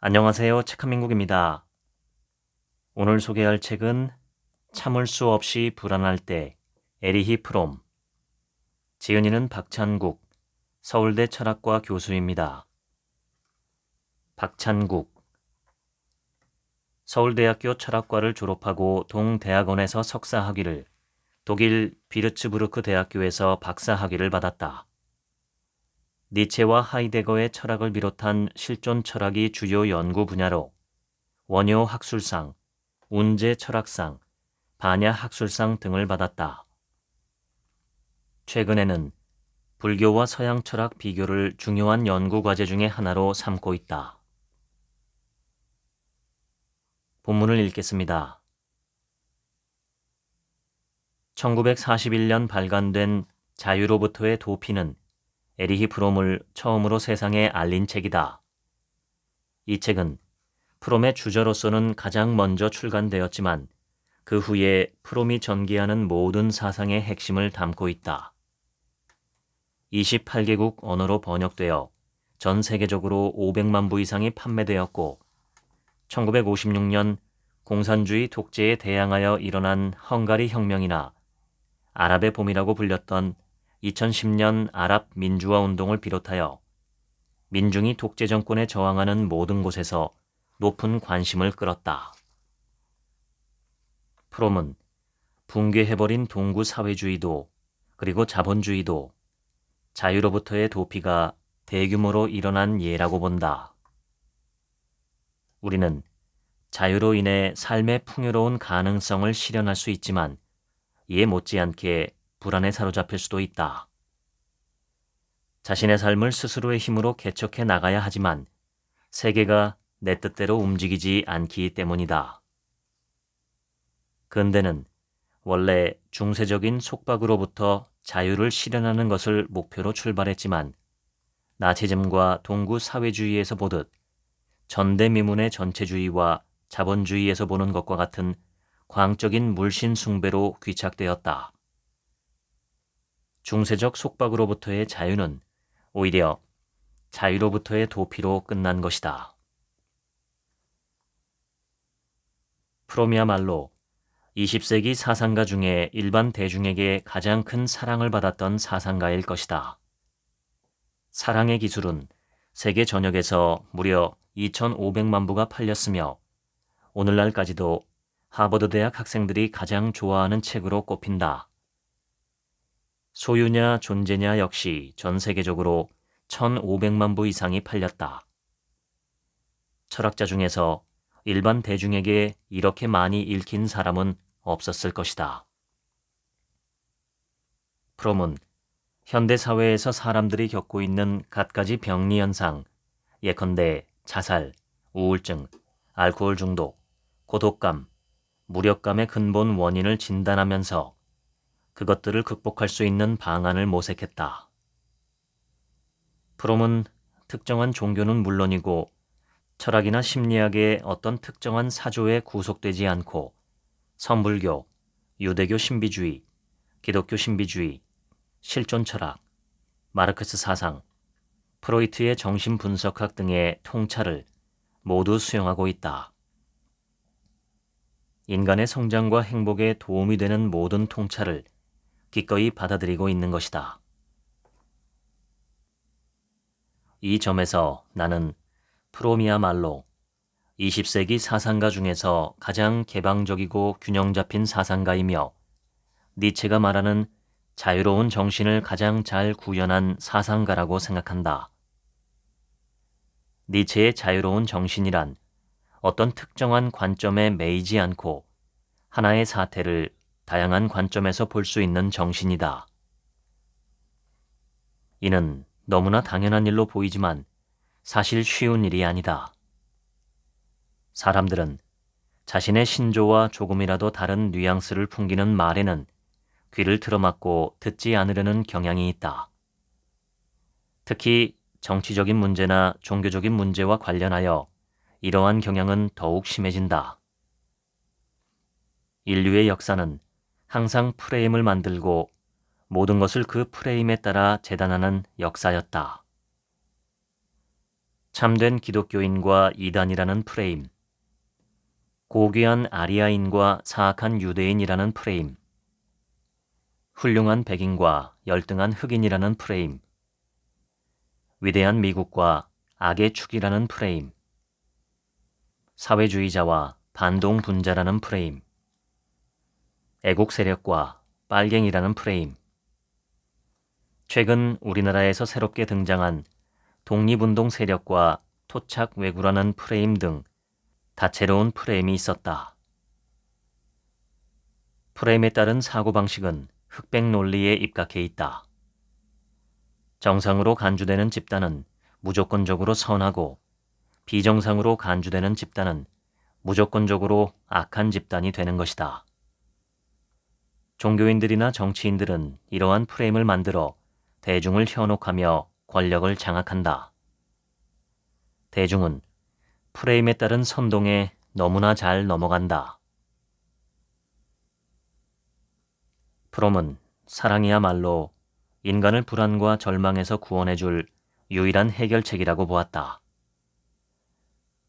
안녕하세요. 책한민국입니다. 오늘 소개할 책은 참을 수 없이 불안할 때 에리히 프롬, 지은이는 박찬국, 서울대 철학과 교수입니다. 박찬국, 서울대학교 철학과를 졸업하고 동대학원에서 석사학위를, 독일 비르츠부르크 대학교에서 박사학위를 받았다. 니체와 하이데거의 철학을 비롯한 실존 철학이 주요 연구 분야로 원효 학술상, 운제 철학상, 반야 학술상 등을 받았다. 최근에는 불교와 서양 철학 비교를 중요한 연구 과제 중의 하나로 삼고 있다. 본문을 읽겠습니다. 1941년 발간된 자유로부터의 도피는 에리히 프롬을 처음으로 세상에 알린 책이다. 이 책은 프롬의 주저로서는 가장 먼저 출간되었지만 그 후에 프롬이 전개하는 모든 사상의 핵심을 담고 있다. 28개국 언어로 번역되어 전 세계적으로 500만 부 이상이 판매되었고 1956년 공산주의 독재에 대항하여 일어난 헝가리 혁명이나 아랍의 봄이라고 불렸던 2010년 아랍 민주화 운동을 비롯하여 민중이 독재 정권에 저항하는 모든 곳에서 높은 관심을 끌었다. 프롬은 붕괴해버린 동구 사회주의도 그리고 자본주의도 자유로부터의 도피가 대규모로 일어난 예라고 본다. 우리는 자유로 인해 삶의 풍요로운 가능성을 실현할 수 있지만 이에 못지않게 불안에 사로잡힐 수도 있다. 자신의 삶을 스스로의 힘으로 개척해 나가야 하지만 세계가 내 뜻대로 움직이지 않기 때문이다. 근대는 원래 중세적인 속박으로부터 자유를 실현하는 것을 목표로 출발했지만 나치즘과 동구 사회주의에서 보듯 전대미문의 전체주의와 자본주의에서 보는 것과 같은 광적인 물신 숭배로 귀착되었다. 중세적 속박으로부터의 자유는 오히려 자유로부터의 도피로 끝난 것이다. 프롬이야말로 20세기 사상가 중에 일반 대중에게 가장 큰 사랑을 받았던 사상가일 것이다. 사랑의 기술은 세계 전역에서 무려 2,500만 부가 팔렸으며 오늘날까지도 하버드 대학 학생들이 가장 좋아하는 책으로 꼽힌다. 소유냐 존재냐 역시 전 세계적으로 1,500만 부 이상이 팔렸다. 철학자 중에서 일반 대중에게 이렇게 많이 읽힌 사람은 없었을 것이다. 프롬은 현대 사회에서 사람들이 겪고 있는 갖가지 병리 현상, 예컨대 자살, 우울증, 알코올 중독, 고독감, 무력감의 근본 원인을 진단하면서 그것들을 극복할 수 있는 방안을 모색했다. 프롬은 특정한 종교는 물론이고 철학이나 심리학의 어떤 특정한 사조에 구속되지 않고 선불교, 유대교 신비주의, 기독교 신비주의, 실존 철학, 마르크스 사상, 프로이트의 정신분석학 등의 통찰을 모두 수용하고 있다. 인간의 성장과 행복에 도움이 되는 모든 통찰을 기꺼이 받아들이고 있는 것이다. 이 점에서 나는 프롬이야말로 20세기 사상가 중에서 가장 개방적이고 균형 잡힌 사상가이며 니체가 말하는 자유로운 정신을 가장 잘 구현한 사상가라고 생각한다. 니체의 자유로운 정신이란 어떤 특정한 관점에 매이지 않고 하나의 사태를 다양한 관점에서 볼 수 있는 정신이다. 이는 너무나 당연한 일로 보이지만 사실 쉬운 일이 아니다. 사람들은 자신의 신조와 조금이라도 다른 뉘앙스를 풍기는 말에는 귀를 틀어막고 듣지 않으려는 경향이 있다. 특히 정치적인 문제나 종교적인 문제와 관련하여 이러한 경향은 더욱 심해진다. 인류의 역사는 항상 프레임을 만들고 모든 것을 그 프레임에 따라 재단하는 역사였다. 참된 기독교인과 이단이라는 프레임, 고귀한 아리아인과 사악한 유대인이라는 프레임, 훌륭한 백인과 열등한 흑인이라는 프레임, 위대한 미국과 악의 축이라는 프레임, 사회주의자와 반동분자라는 프레임, 애국 세력과 빨갱이라는 프레임, 최근 우리나라에서 새롭게 등장한 독립운동 세력과 토착 왜구라는 프레임 등 다채로운 프레임이 있었다. 프레임에 따른 사고방식은 흑백 논리에 입각해 있다. 정상으로 간주되는 집단은 무조건적으로 선하고 비정상으로 간주되는 집단은 무조건적으로 악한 집단이 되는 것이다. 종교인들이나 정치인들은 이러한 프레임을 만들어 대중을 현혹하며 권력을 장악한다. 대중은 프레임에 따른 선동에 너무나 잘 넘어간다. 프롬은 사랑이야말로 인간을 불안과 절망에서 구원해줄 유일한 해결책이라고 보았다.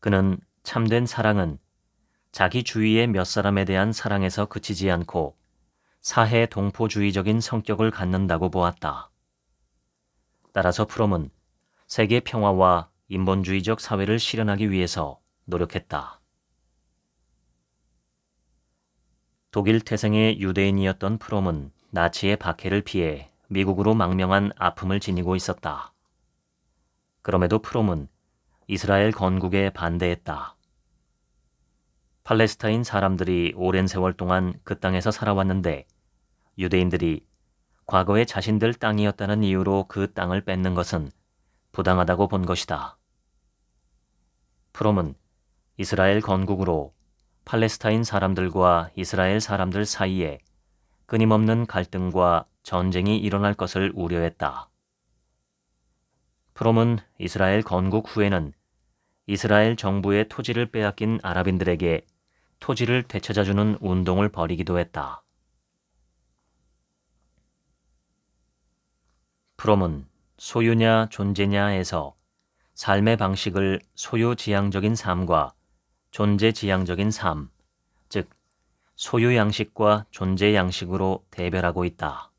그는 참된 사랑은 자기 주위의 몇 사람에 대한 사랑에서 그치지 않고 사해 동포주의적인 성격을 갖는다고 보았다. 따라서 프롬은 세계 평화와 인본주의적 사회를 실현하기 위해서 노력했다. 독일 태생의 유대인이었던 프롬은 나치의 박해를 피해 미국으로 망명한 아픔을 지니고 있었다. 그럼에도 프롬은 이스라엘 건국에 반대했다. 팔레스타인 사람들이 오랜 세월 동안 그 땅에서 살아왔는데 유대인들이 과거에 자신들 땅이었다는 이유로 그 땅을 뺏는 것은 부당하다고 본 것이다. 프롬은 이스라엘 건국으로 팔레스타인 사람들과 이스라엘 사람들 사이에 끊임없는 갈등과 전쟁이 일어날 것을 우려했다. 프롬은 이스라엘 건국 후에는 이스라엘 정부의 토지를 빼앗긴 아랍인들에게 토지를 되찾아주는 운동을 벌이기도 했다. 프롬은 소유냐 존재냐에서 삶의 방식을 소유지향적인 삶과 존재지향적인 삶, 즉 소유양식과 존재양식으로 대별하고 있다.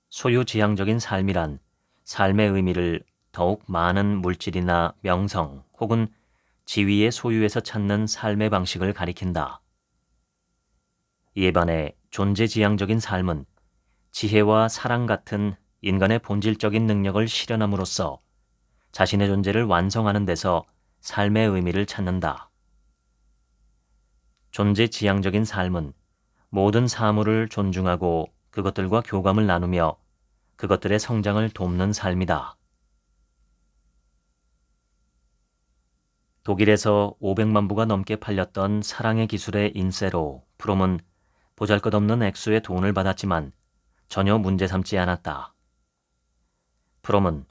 소유지향적인 삶이란 삶의 의미를 더욱 많은 물질이나 명성 혹은 지위의 소유에서 찾는 삶의 방식을 가리킨다. 이에 반해 존재지향적인 삶은 지혜와 사랑 같은 인간의 본질적인 능력을 실현함으로써 자신의 존재를 완성하는 데서 삶의 의미를 찾는다. 존재지향적인 삶은 모든 사물을 존중하고 그것들과 교감을 나누며 그것들의 성장을 돕는 삶이다. 독일에서 500만 부가 넘게 팔렸던 사랑의 기술의 인쇄로 프롬은 보잘것없는 액수의 돈을 받았지만 전혀 문제 삼지 않았다. 프롬은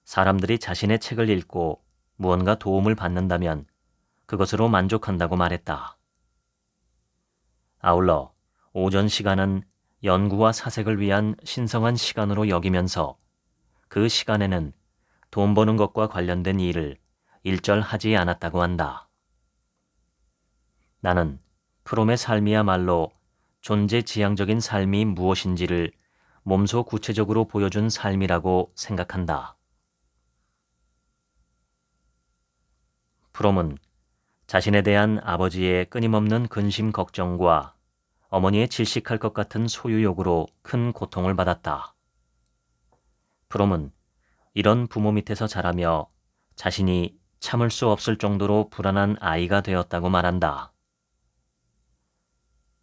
사람들이 자신의 책을 읽고 무언가 도움을 받는다면 그것으로 만족한다고 말했다. 아울러 오전 시간은 연구와 사색을 위한 신성한 시간으로 여기면서 그 시간에는 돈 버는 것과 관련된 일을 일절하지 않았다고 한다. 나는 프롬의 삶이야말로 존재지향적인 삶이 무엇인지를 몸소 구체적으로 보여준 삶이라고 생각한다. 프롬은 자신에 대한 아버지의 끊임없는 근심 걱정과 어머니의 질식할 것 같은 소유욕으로 큰 고통을 받았다. 프롬은 이런 부모 밑에서 자라며 자신이 참을 수 없을 정도로 불안한 아이가 되었다고 말한다.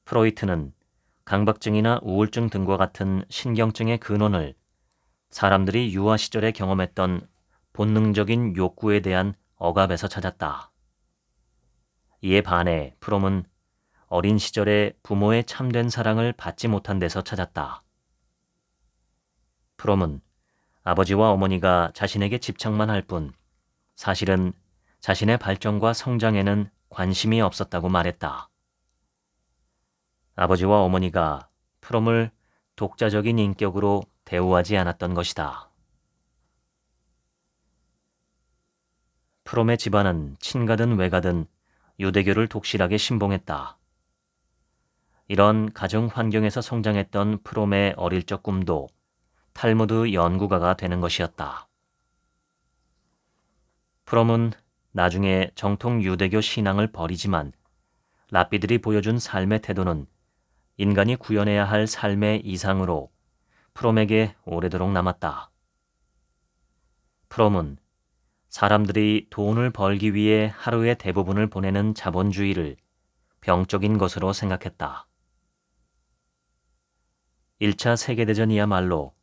프로이트는 강박증이나 우울증 등과 같은 신경증의 근원을 사람들이 유아 시절에 경험했던 본능적인 욕구에 대한 억압에서 찾았다. 이에 반해 프롬은 어린 시절에 부모의 참된 사랑을 받지 못한 데서 찾았다. 프롬은 아버지와 어머니가 자신에게 집착만 할 뿐 사실은 자신의 발전과 성장에는 관심이 없었다고 말했다. 아버지와 어머니가 프롬을 독자적인 인격으로 대우하지 않았던 것이다. 프롬의 집안은 친가든 외가든 유대교를 독실하게 신봉했다. 이런 가정 환경에서 성장했던 프롬의 어릴 적 꿈도 탈무드 연구가가 되는 것이었다. 프롬은 나중에 정통 유대교 신앙을 버리지만 랍비들이 보여준 삶의 태도는 인간이 구현해야 할 삶의 이상으로 프롬에게 오래도록 남았다. 프롬은 사람들이 돈을 벌기 위해 하루의 대부분을 보내는 자본주의를 병적인 것으로 생각했다. 1차 세계대전이야말로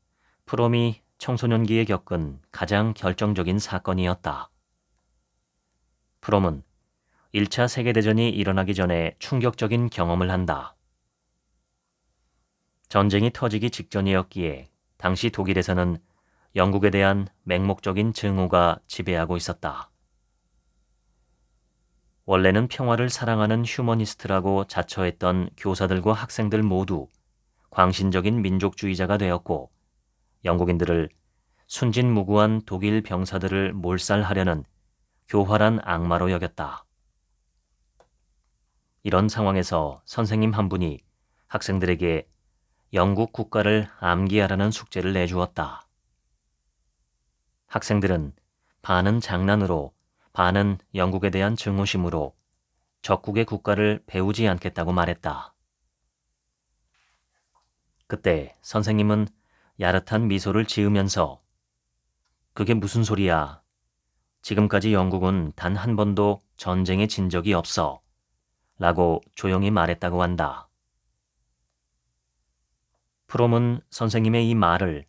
프롬이 청소년기에 겪은 가장 결정적인 사건이었다. 프롬은 1차 세계대전이 일어나기 전에 충격적인 경험을 한다. 전쟁이 터지기 직전이었기에 당시 독일에서는 영국에 대한 맹목적인 증오가 지배하고 있었다. 원래는 평화를 사랑하는 휴머니스트라고 자처했던 교사들과 학생들 모두 광신적인 민족주의자가 되었고 영국인들을 순진무구한 독일 병사들을 몰살하려는 교활한 악마로 여겼다. 이런 상황에서 선생님 한 분이 학생들에게 영국 국가를 암기하라는 숙제를 내주었다. 학생들은 반은 장난으로 반은 영국에 대한 증오심으로 적국의 국가를 배우지 않겠다고 말했다. 그때 선생님은 야릇한 미소를 지으면서 그게 무슨 소리야. 지금까지 영국은 단 한 번도 전쟁에 진 적이 없어. 라고 조용히 말했다고 한다. 프롬은 선생님의 이 말을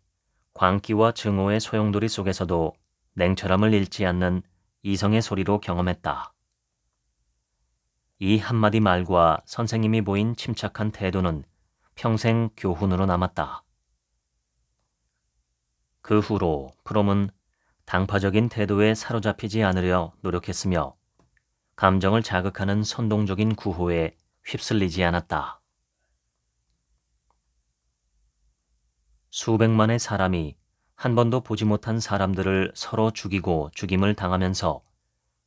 광기와 증오의 소용돌이 속에서도 냉철함을 잃지 않는 이성의 소리로 경험했다. 이 한마디 말과 선생님이 보인 침착한 태도는 평생 교훈으로 남았다. 그 후로 프롬은 당파적인 태도에 사로잡히지 않으려 노력했으며 감정을 자극하는 선동적인 구호에 휩쓸리지 않았다. 수백만의 사람이 한 번도 보지 못한 사람들을 서로 죽이고 죽임을 당하면서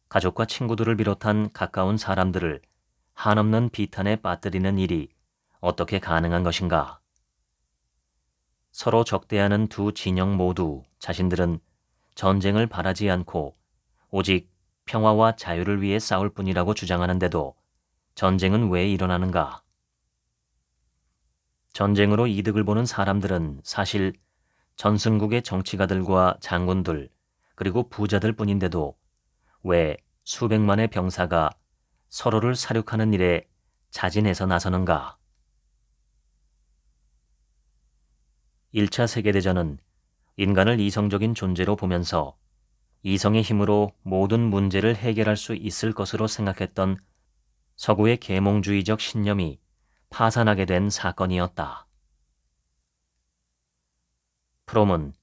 가족과 친구들을 비롯한 가까운 사람들을 한없는 비탄에 빠뜨리는 일이 어떻게 가능한 것인가? 서로 적대하는 두 진영 모두 자신들은 전쟁을 바라지 않고 오직 평화와 자유를 위해 싸울 뿐이라고 주장하는데도 전쟁은 왜 일어나는가? 전쟁으로 이득을 보는 사람들은 사실 전승국의 정치가들과 장군들 그리고 부자들 뿐인데도 왜 수백만의 병사가 서로를 살육하는 일에 자진해서 나서는가? 1차 세계대전은 인간을 이성적인 존재로 보면서 이성의 힘으로 모든 문제를 해결할 수 있을 것으로 생각했던 서구의 계몽주의적 신념이 파산하게 된 사건이었다. 프롬은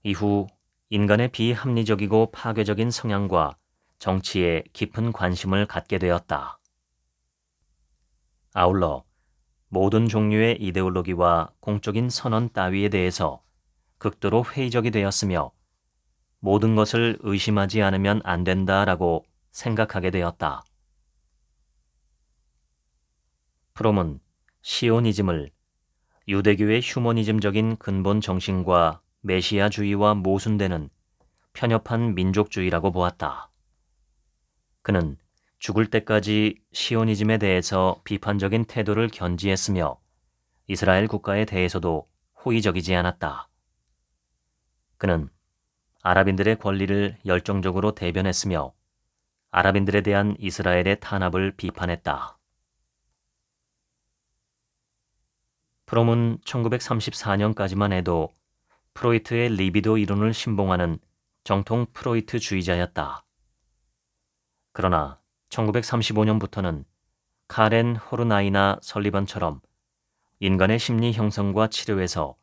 이후 인간의 비합리적이고 파괴적인 성향과 정치에 깊은 관심을 갖게 되었다. 아울러 모든 종류의 이데올로기와 공적인 선언 따위에 대해서 극도로 회의적이 되었으며 모든 것을 의심하지 않으면 안 된다라고 생각하게 되었다. 프롬은 시오니즘을 유대교의 휴머니즘적인 근본 정신과 메시아주의와 모순되는 편협한 민족주의라고 보았다. 그는 죽을 때까지 시오니즘에 대해서 비판적인 태도를 견지했으며 이스라엘 국가에 대해서도 호의적이지 않았다. 그는 아랍인들의 권리를 열정적으로 대변했으며 아랍인들에 대한 이스라엘의 탄압을 비판했다. 프롬은 1934년까지만 해도 프로이트의 리비도 이론을 신봉하는 정통 프로이트주의자였다. 그러나 1935년부터는 카렌 호르나이나 설리번처럼 인간의 심리 형성과 치료에서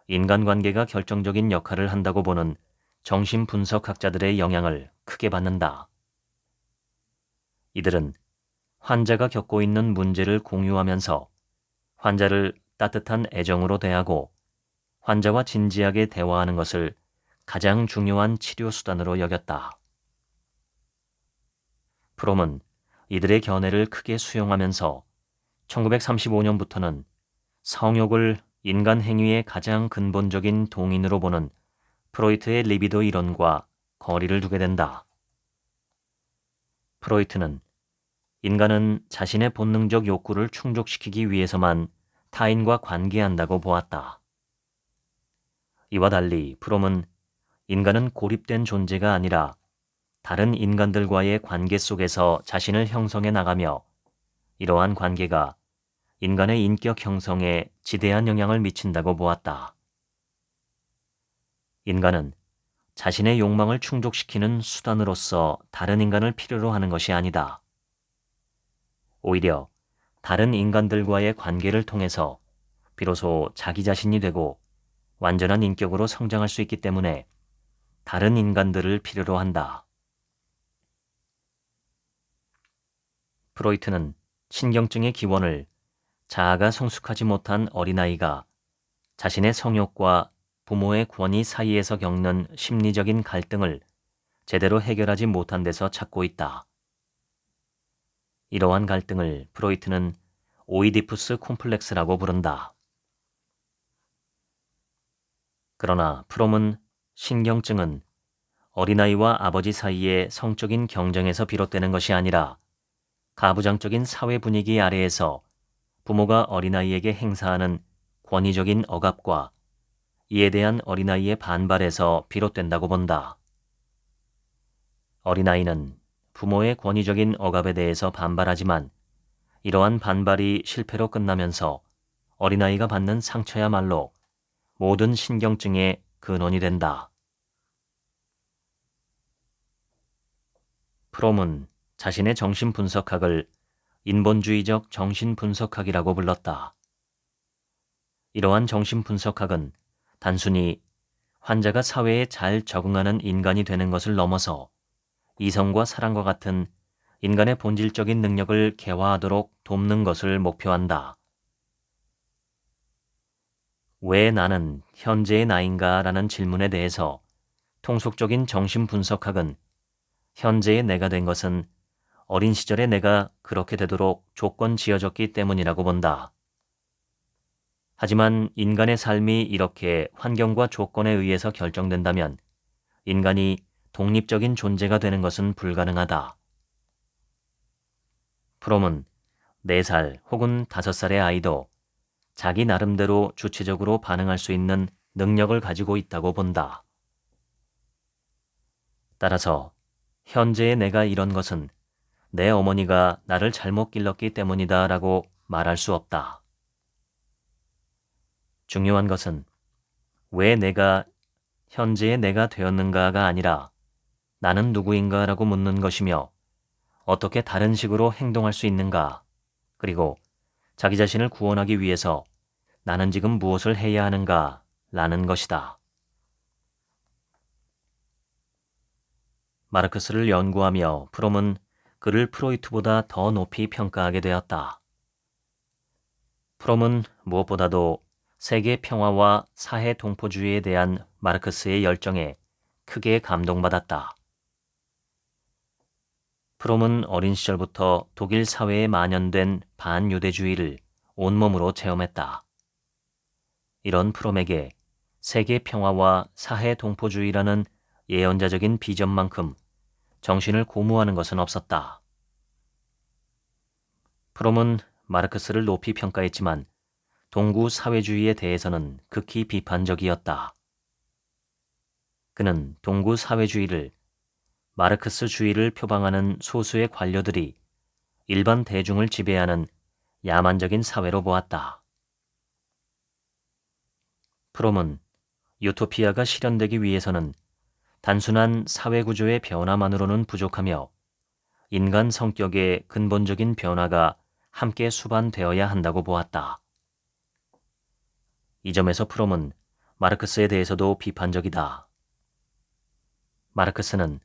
인간관계가 결정적인 역할을 한다고 보는 정신분석학자들의 영향을 크게 받는다. 이들은 환자가 겪고 있는 문제를 공유하면서 환자를 따뜻한 애정으로 대하고 환자와 진지하게 대화하는 것을 가장 중요한 치료 수단으로 여겼다. 프롬은 이들의 견해를 크게 수용하면서 1935년부터는 성욕을 인간 행위의 가장 근본적인 동인으로 보는 프로이트의 리비도 이론과 거리를 두게 된다. 프로이트는 인간은 자신의 본능적 욕구를 충족시키기 위해서만 타인과 관계한다고 보았다. 이와 달리 프롬은 인간은 고립된 존재가 아니라 다른 인간들과의 관계 속에서 자신을 형성해 나가며 이러한 관계가 인간의 인격 형성에 지대한 영향을 미친다고 보았다. 인간은 자신의 욕망을 충족시키는 수단으로서 다른 인간을 필요로 하는 것이 아니다. 오히려 다른 인간들과의 관계를 통해서 비로소 자기 자신이 되고 완전한 인격으로 성장할 수 있기 때문에 다른 인간들을 필요로 한다. 프로이트는 신경증의 기원을 자아가 성숙하지 못한 어린아이가 자신의 성욕과 부모의 권위 사이에서 겪는 심리적인 갈등을 제대로 해결하지 못한 데서 찾고 있다. 이러한 갈등을 프로이트는 오이디푸스 콤플렉스라고 부른다. 그러나 프롬은 신경증은 어린아이와 아버지 사이의 성적인 경쟁에서 비롯되는 것이 아니라 가부장적인 사회 분위기 아래에서 부모가 어린아이에게 행사하는 권위적인 억압과 이에 대한 어린아이의 반발에서 비롯된다고 본다. 어린아이는 부모의 권위적인 억압에 대해서 반발하지만 이러한 반발이 실패로 끝나면서 어린아이가 받는 상처야말로 모든 신경증의 근원이 된다. 프롬은 자신의 정신분석학을 인본주의적 정신분석학이라고 불렀다. 이러한 정신분석학은 단순히 환자가 사회에 잘 적응하는 인간이 되는 것을 넘어서 이성과 사랑과 같은 인간의 본질적인 능력을 개화하도록 돕는 것을 목표한다. 왜 나는 현재의 나인가? 라는 질문에 대해서 통속적인 정신분석학은 현재의 내가 된 것은 어린 시절의 내가 그렇게 되도록 조건 지어졌기 때문이라고 본다. 하지만 인간의 삶이 이렇게 환경과 조건에 의해서 결정된다면 인간이 독립적인 존재가 되는 것은 불가능하다. 프롬은 4살 혹은 5살의 아이도 자기 나름대로 주체적으로 반응할 수 있는 능력을 가지고 있다고 본다. 따라서 현재의 내가 이런 것은 내 어머니가 나를 잘못 길렀기 때문이다 라고 말할 수 없다. 중요한 것은 왜 내가 현재의 내가 되었는가가 아니라 나는 누구인가 라고 묻는 것이며 어떻게 다른 식으로 행동할 수 있는가, 그리고 자기 자신을 구원하기 위해서 나는 지금 무엇을 해야 하는가 라는 것이다. 마르크스를 연구하며 프롬은 그를 프로이트보다 더 높이 평가하게 되었다. 프롬은 무엇보다도 세계 평화와 사회 동포주의에 대한 마르크스의 열정에 크게 감동받았다. 프롬은 어린 시절부터 독일 사회에 만연된 반유대주의를 온몸으로 체험했다. 이런 프롬에게 세계 평화와 사회 동포주의라는 예언자적인 비전만큼 정신을 고무하는 것은 없었다. 프롬은 마르크스를 높이 평가했지만 동구 사회주의에 대해서는 극히 비판적이었다. 그는 동구 사회주의를 마르크스주의를 표방하는 소수의 관료들이 일반 대중을 지배하는 야만적인 사회로 보았다. 프롬은 유토피아가 실현되기 위해서는 단순한 사회구조의 변화만으로는 부족하며 인간 성격의 근본적인 변화가 함께 수반되어야 한다고 보았다. 이 점에서 프롬은 마르크스에 대해서도 비판적이다. 마르크스는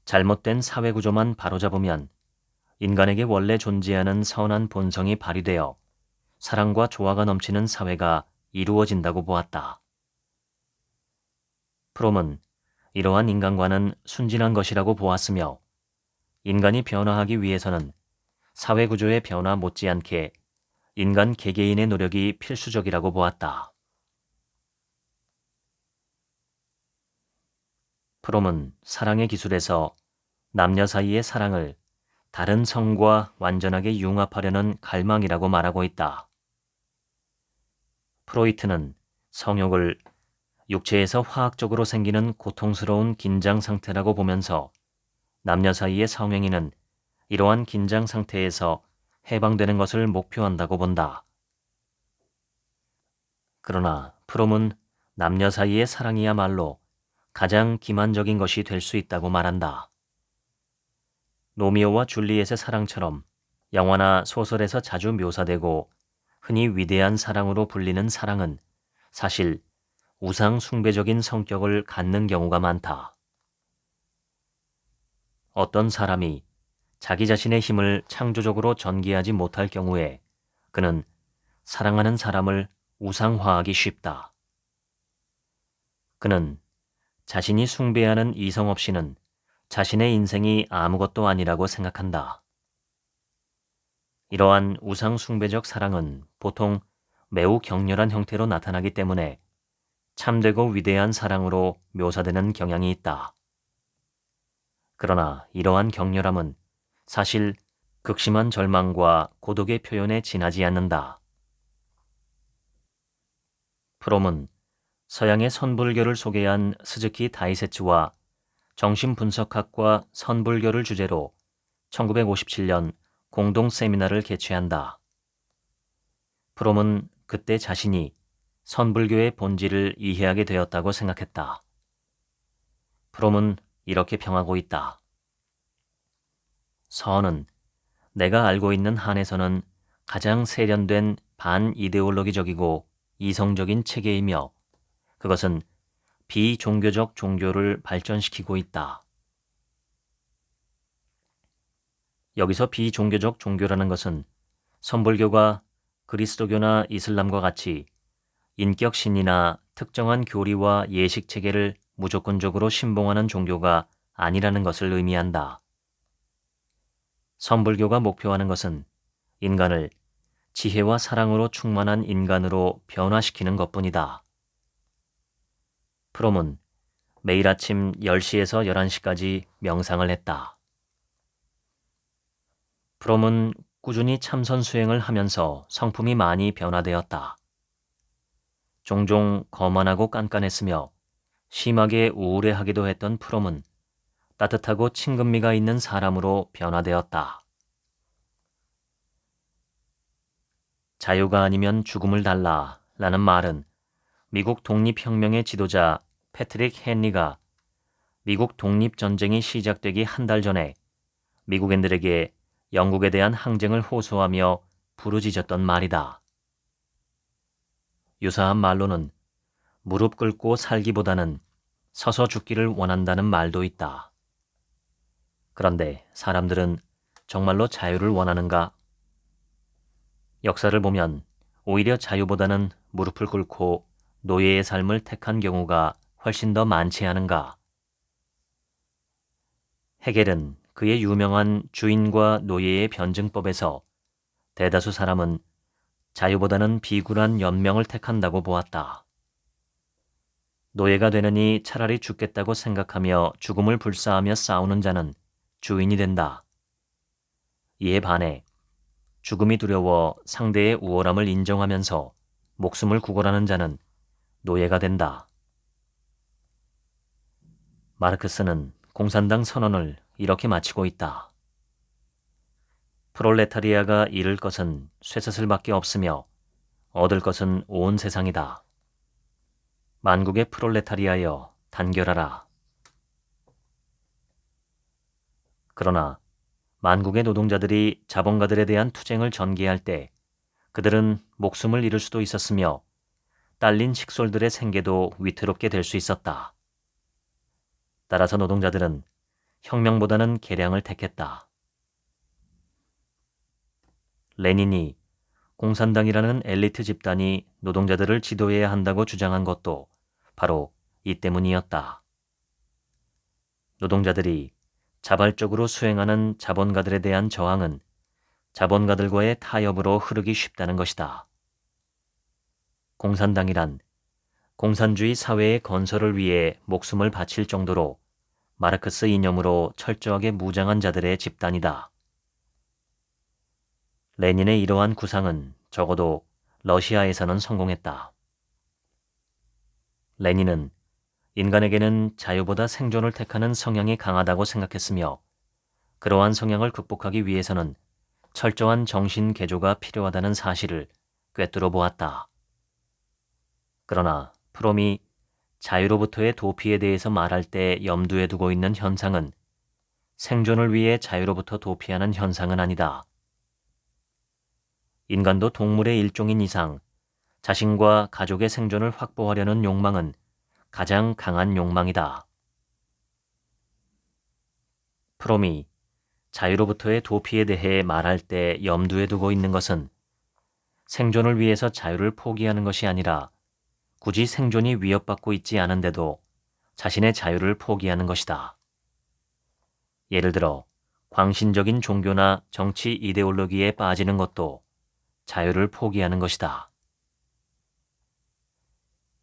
잘못된 사회구조만 바로잡으면 인간에게 원래 존재하는 선한 본성이 발휘되어 사랑과 조화가 넘치는 사회가 이루어진다고 보았다. 프롬은 이러한 인간관은 순진한 것이라고 보았으며 인간이 변화하기 위해서는 사회 구조의 변화 못지않게 인간 개개인의 노력이 필수적이라고 보았다. 프롬은 사랑의 기술에서 남녀 사이의 사랑을 다른 성과 완전하게 융합하려는 갈망이라고 말하고 있다. 프로이트는 성욕을 육체에서 화학적으로 생기는 고통스러운 긴장 상태라고 보면서 남녀 사이의 성행위는 이러한 긴장 상태에서 해방되는 것을 목표한다고 본다. 그러나 프롬은 남녀 사이의 사랑이야말로 가장 기만적인 것이 될 수 있다고 말한다. 로미오와 줄리엣의 사랑처럼 영화나 소설에서 자주 묘사되고 흔히 위대한 사랑으로 불리는 사랑은 사실 우상 숭배적인 성격을 갖는 경우가 많다. 어떤 사람이 자기 자신의 힘을 창조적으로 전개하지 못할 경우에 그는 사랑하는 사람을 우상화하기 쉽다. 그는 자신이 숭배하는 이성 없이는 자신의 인생이 아무것도 아니라고 생각한다. 이러한 우상 숭배적 사랑은 보통 매우 격렬한 형태로 나타나기 때문에 참되고 위대한 사랑으로 묘사되는 경향이 있다. 그러나 이러한 격렬함은 사실 극심한 절망과 고독의 표현에 지나지 않는다. 프롬은 서양의 선불교를 소개한 스즈키 다이세츠와 정신분석학과 선불교를 주제로 1957년 공동 세미나를 개최한다. 프롬은 그때 자신이 선불교의 본질을 이해하게 되었다고 생각했다. 프롬은 이렇게 평하고 있다. 선은 내가 알고 있는 한에서는 가장 세련된 반이데올로기적이고 이성적인 체계이며 그것은 비종교적 종교를 발전시키고 있다. 여기서 비종교적 종교라는 것은 선불교가 그리스도교나 이슬람과 같이 인격신이나 특정한 교리와 예식 체계를 무조건적으로 신봉하는 종교가 아니라는 것을 의미한다. 선불교가 목표하는 것은 인간을 지혜와 사랑으로 충만한 인간으로 변화시키는 것뿐이다. 프롬은 매일 아침 10시에서 11시까지 명상을 했다. 프롬은 꾸준히 참선 수행을 하면서 성품이 많이 변화되었다. 종종 거만하고 깐깐했으며 심하게 우울해하기도 했던 프롬은 따뜻하고 친근미가 있는 사람으로 변화되었다. 자유가 아니면 죽음을 달라 라는 말은 미국 독립혁명의 지도자 패트릭 헨리가 미국 독립전쟁이 시작되기 한 달 전에 미국인들에게 영국에 대한 항쟁을 호소하며 부르짖었던 말이다. 유사한 말로는 무릎 꿇고 살기보다는 서서 죽기를 원한다는 말도 있다. 그런데 사람들은 정말로 자유를 원하는가? 역사를 보면 오히려 자유보다는 무릎을 꿇고 노예의 삶을 택한 경우가 훨씬 더 많지 않은가? 헤겔은 그의 유명한 주인과 노예의 변증법에서 대다수 사람은 자유보다는 비굴한 연명을 택한다고 보았다. 노예가 되느니 차라리 죽겠다고 생각하며 죽음을 불사하며 싸우는 자는 주인이 된다. 이에 반해 죽음이 두려워 상대의 우월함을 인정하면서 목숨을 구걸하는 자는 노예가 된다. 마르크스는 공산당 선언을 이렇게 마치고 있다. 프롤레타리아가 잃을 것은 쇠사슬밖에 없으며 얻을 것은 온 세상이다. 만국의 프롤레타리아여 단결하라. 그러나 만국의 노동자들이 자본가들에 대한 투쟁을 전개할 때 그들은 목숨을 잃을 수도 있었으며 딸린 식솔들의 생계도 위태롭게 될 수 있었다. 따라서 노동자들은 혁명보다는 개량을 택했다. 레닌이 공산당이라는 엘리트 집단이 노동자들을 지도해야 한다고 주장한 것도 바로 이 때문이었다. 노동자들이 자발적으로 수행하는 자본가들에 대한 저항은 자본가들과의 타협으로 흐르기 쉽다는 것이다. 공산당이란 공산주의 사회의 건설을 위해 목숨을 바칠 정도로 마르크스 이념으로 철저하게 무장한 자들의 집단이다. 레닌의 이러한 구상은 적어도 러시아에서는 성공했다. 레닌은 인간에게는 자유보다 생존을 택하는 성향이 강하다고 생각했으며 그러한 성향을 극복하기 위해서는 철저한 정신 개조가 필요하다는 사실을 꿰뚫어 보았다. 그러나 프롬이 자유로부터의 도피에 대해서 말할 때 염두에 두고 있는 현상은 생존을 위해 자유로부터 도피하는 현상은 아니다. 인간도 동물의 일종인 이상 자신과 가족의 생존을 확보하려는 욕망은 가장 강한 욕망이다. 프롬이 자유로부터의 도피에 대해 말할 때 염두에 두고 있는 것은 생존을 위해서 자유를 포기하는 것이 아니라 굳이 생존이 위협받고 있지 않은데도 자신의 자유를 포기하는 것이다. 예를 들어 광신적인 종교나 정치 이데올로기에 빠지는 것도 자유를 포기하는 것이다.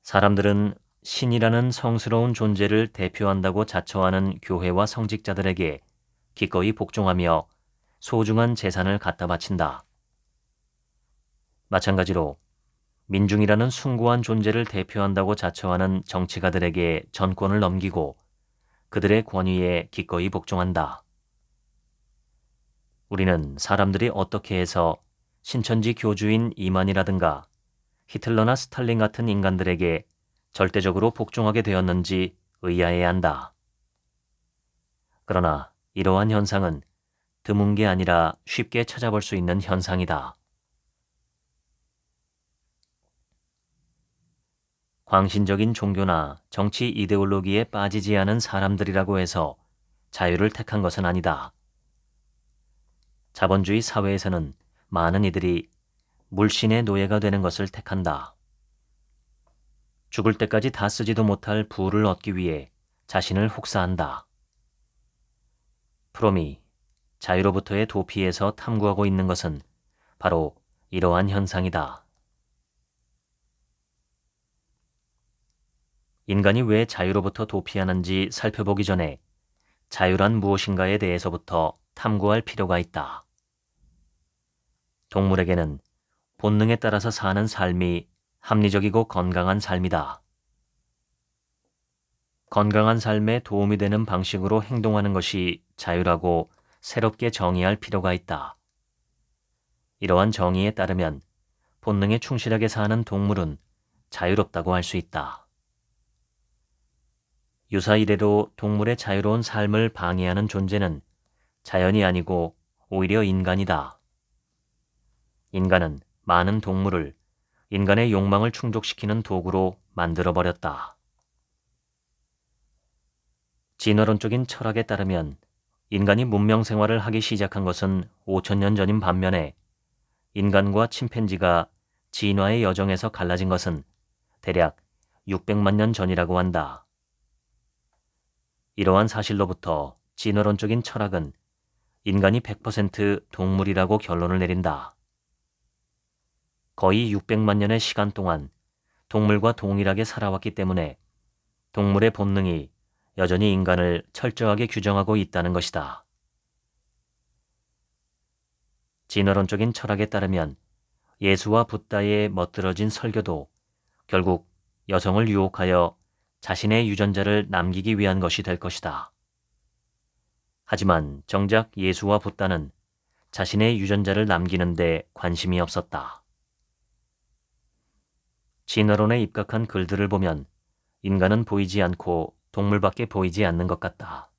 사람들은 신이라는 성스러운 존재를 대표한다고 자처하는 교회와 성직자들에게 기꺼이 복종하며 소중한 재산을 갖다 바친다. 마찬가지로 민중이라는 숭고한 존재를 대표한다고 자처하는 정치가들에게 정권을 넘기고 그들의 권위에 기꺼이 복종한다. 우리는 사람들이 어떻게 해서 신천지 교주인 이만이라든가 히틀러나 스탈린 같은 인간들에게 절대적으로 복종하게 되었는지 의아해야 한다. 그러나 이러한 현상은 드문 게 아니라 쉽게 찾아볼 수 있는 현상이다. 광신적인 종교나 정치 이데올로기에 빠지지 않은 사람들이라고 해서 자유를 택한 것은 아니다. 자본주의 사회에서는 많은 이들이 물신의 노예가 되는 것을 택한다. 죽을 때까지 다 쓰지도 못할 부를 얻기 위해 자신을 혹사한다. 프롬이 자유로부터의 도피에서 탐구하고 있는 것은 바로 이러한 현상이다. 인간이 왜 자유로부터 도피하는지 살펴보기 전에 자유란 무엇인가에 대해서부터 탐구할 필요가 있다. 동물에게는 본능에 따라서 사는 삶이 합리적이고 건강한 삶이다. 건강한 삶에 도움이 되는 방식으로 행동하는 것이 자유라고 새롭게 정의할 필요가 있다. 이러한 정의에 따르면 본능에 충실하게 사는 동물은 자유롭다고 할 수 있다. 유사 이래로 동물의 자유로운 삶을 방해하는 존재는 자연이 아니고 오히려 인간이다. 인간은 많은 동물을 인간의 욕망을 충족시키는 도구로 만들어버렸다. 진화론적인 철학에 따르면 인간이 문명 생활을 하기 시작한 것은 5,000년 전인 반면에 인간과 침팬지가 진화의 여정에서 갈라진 것은 대략 600만 년 전이라고 한다. 이러한 사실로부터 진화론적인 철학은 인간이 100% 동물이라고 결론을 내린다. 거의 600만 년의 시간 동안 동물과 동일하게 살아왔기 때문에 동물의 본능이 여전히 인간을 철저하게 규정하고 있다는 것이다. 진화론적인 철학에 따르면 예수와 붓다의 멋들어진 설교도 결국 여성을 유혹하여 자신의 유전자를 남기기 위한 것이 될 것이다. 하지만 정작 예수와 붓다는 자신의 유전자를 남기는 데 관심이 없었다. 진화론에 입각한 글들을 보면 인간은 보이지 않고 동물밖에 보이지 않는 것 같다.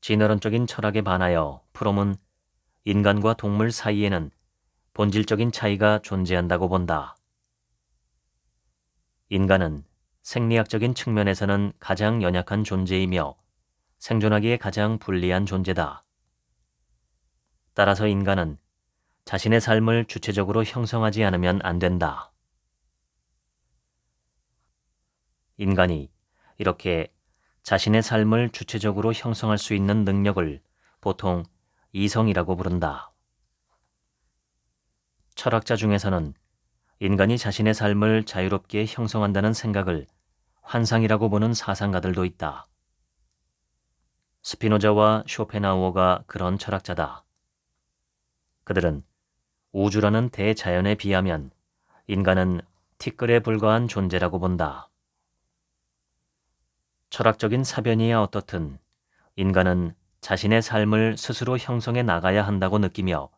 진화론적인 철학에 반하여 프롬은 인간과 동물 사이에는 본질적인 차이가 존재한다고 본다. 인간은 생리학적인 측면에서는 가장 연약한 존재이며 생존하기에 가장 불리한 존재다. 따라서 인간은 자신의 삶을 주체적으로 형성하지 않으면 안 된다. 인간이 이렇게 자신의 삶을 주체적으로 형성할 수 있는 능력을 보통 이성이라고 부른다. 철학자 중에서는 인간이 자신의 삶을 자유롭게 형성한다는 생각을 환상이라고 보는 사상가들도 있다. 스피노자와 쇼펜하우어가 그런 철학자다. 그들은 우주라는 대자연에 비하면 인간은 티끌에 불과한 존재라고 본다. 철학적인 사변이야 어떻든 인간은 자신의 삶을 스스로 형성해 나가야 한다고 느끼며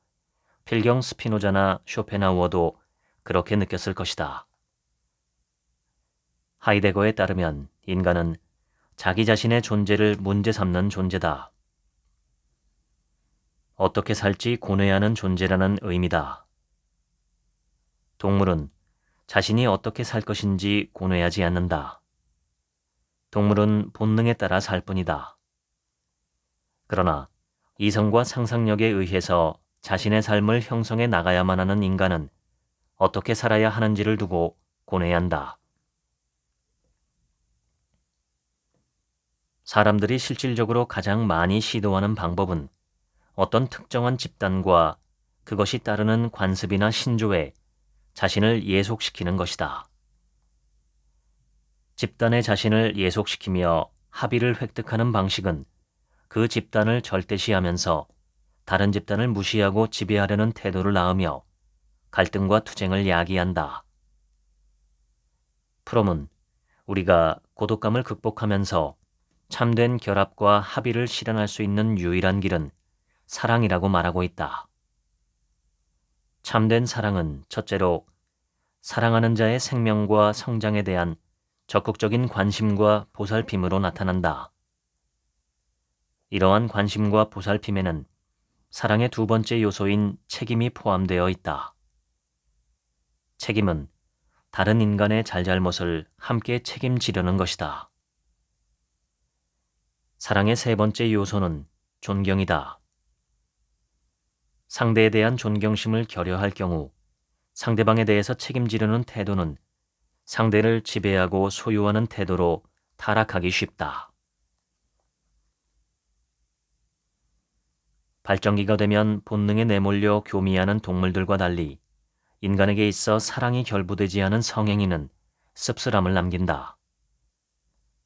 필경 스피노자나 쇼펜하우어도 그렇게 느꼈을 것이다. 하이데거에 따르면 인간은 자기 자신의 존재를 문제 삼는 존재다. 어떻게 살지 고뇌하는 존재라는 의미다. 동물은 자신이 어떻게 살 것인지 고뇌하지 않는다. 동물은 본능에 따라 살 뿐이다. 그러나 이성과 상상력에 의해서 자신의 삶을 형성해 나가야만 하는 인간은 어떻게 살아야 하는지를 두고 고뇌한다. 사람들이 실질적으로 가장 많이 시도하는 방법은 어떤 특정한 집단과 그것이 따르는 관습이나 신조에 자신을 예속시키는 것이다. 집단의 자신을 예속시키며 합의를 획득하는 방식은 그 집단을 절대시하면서 다른 집단을 무시하고 지배하려는 태도를 낳으며 갈등과 투쟁을 야기한다. 프롬은 우리가 고독감을 극복하면서 참된 결합과 합의를 실현할 수 있는 유일한 길은 사랑이라고 말하고 있다. 참된 사랑은 첫째로 사랑하는 자의 생명과 성장에 대한 적극적인 관심과 보살핌으로 나타난다. 이러한 관심과 보살핌에는 사랑의 두 번째 요소인 책임이 포함되어 있다. 책임은 다른 인간의 잘잘못을 함께 책임지려는 것이다. 사랑의 세 번째 요소는 존경이다. 상대에 대한 존경심을 결여할 경우 상대방에 대해서 책임지려는 태도는 상대를 지배하고 소유하는 태도로 타락하기 쉽다. 발정기가 되면 본능에 내몰려 교미하는 동물들과 달리 인간에게 있어 사랑이 결부되지 않은 성행위는 씁쓸함을 남긴다.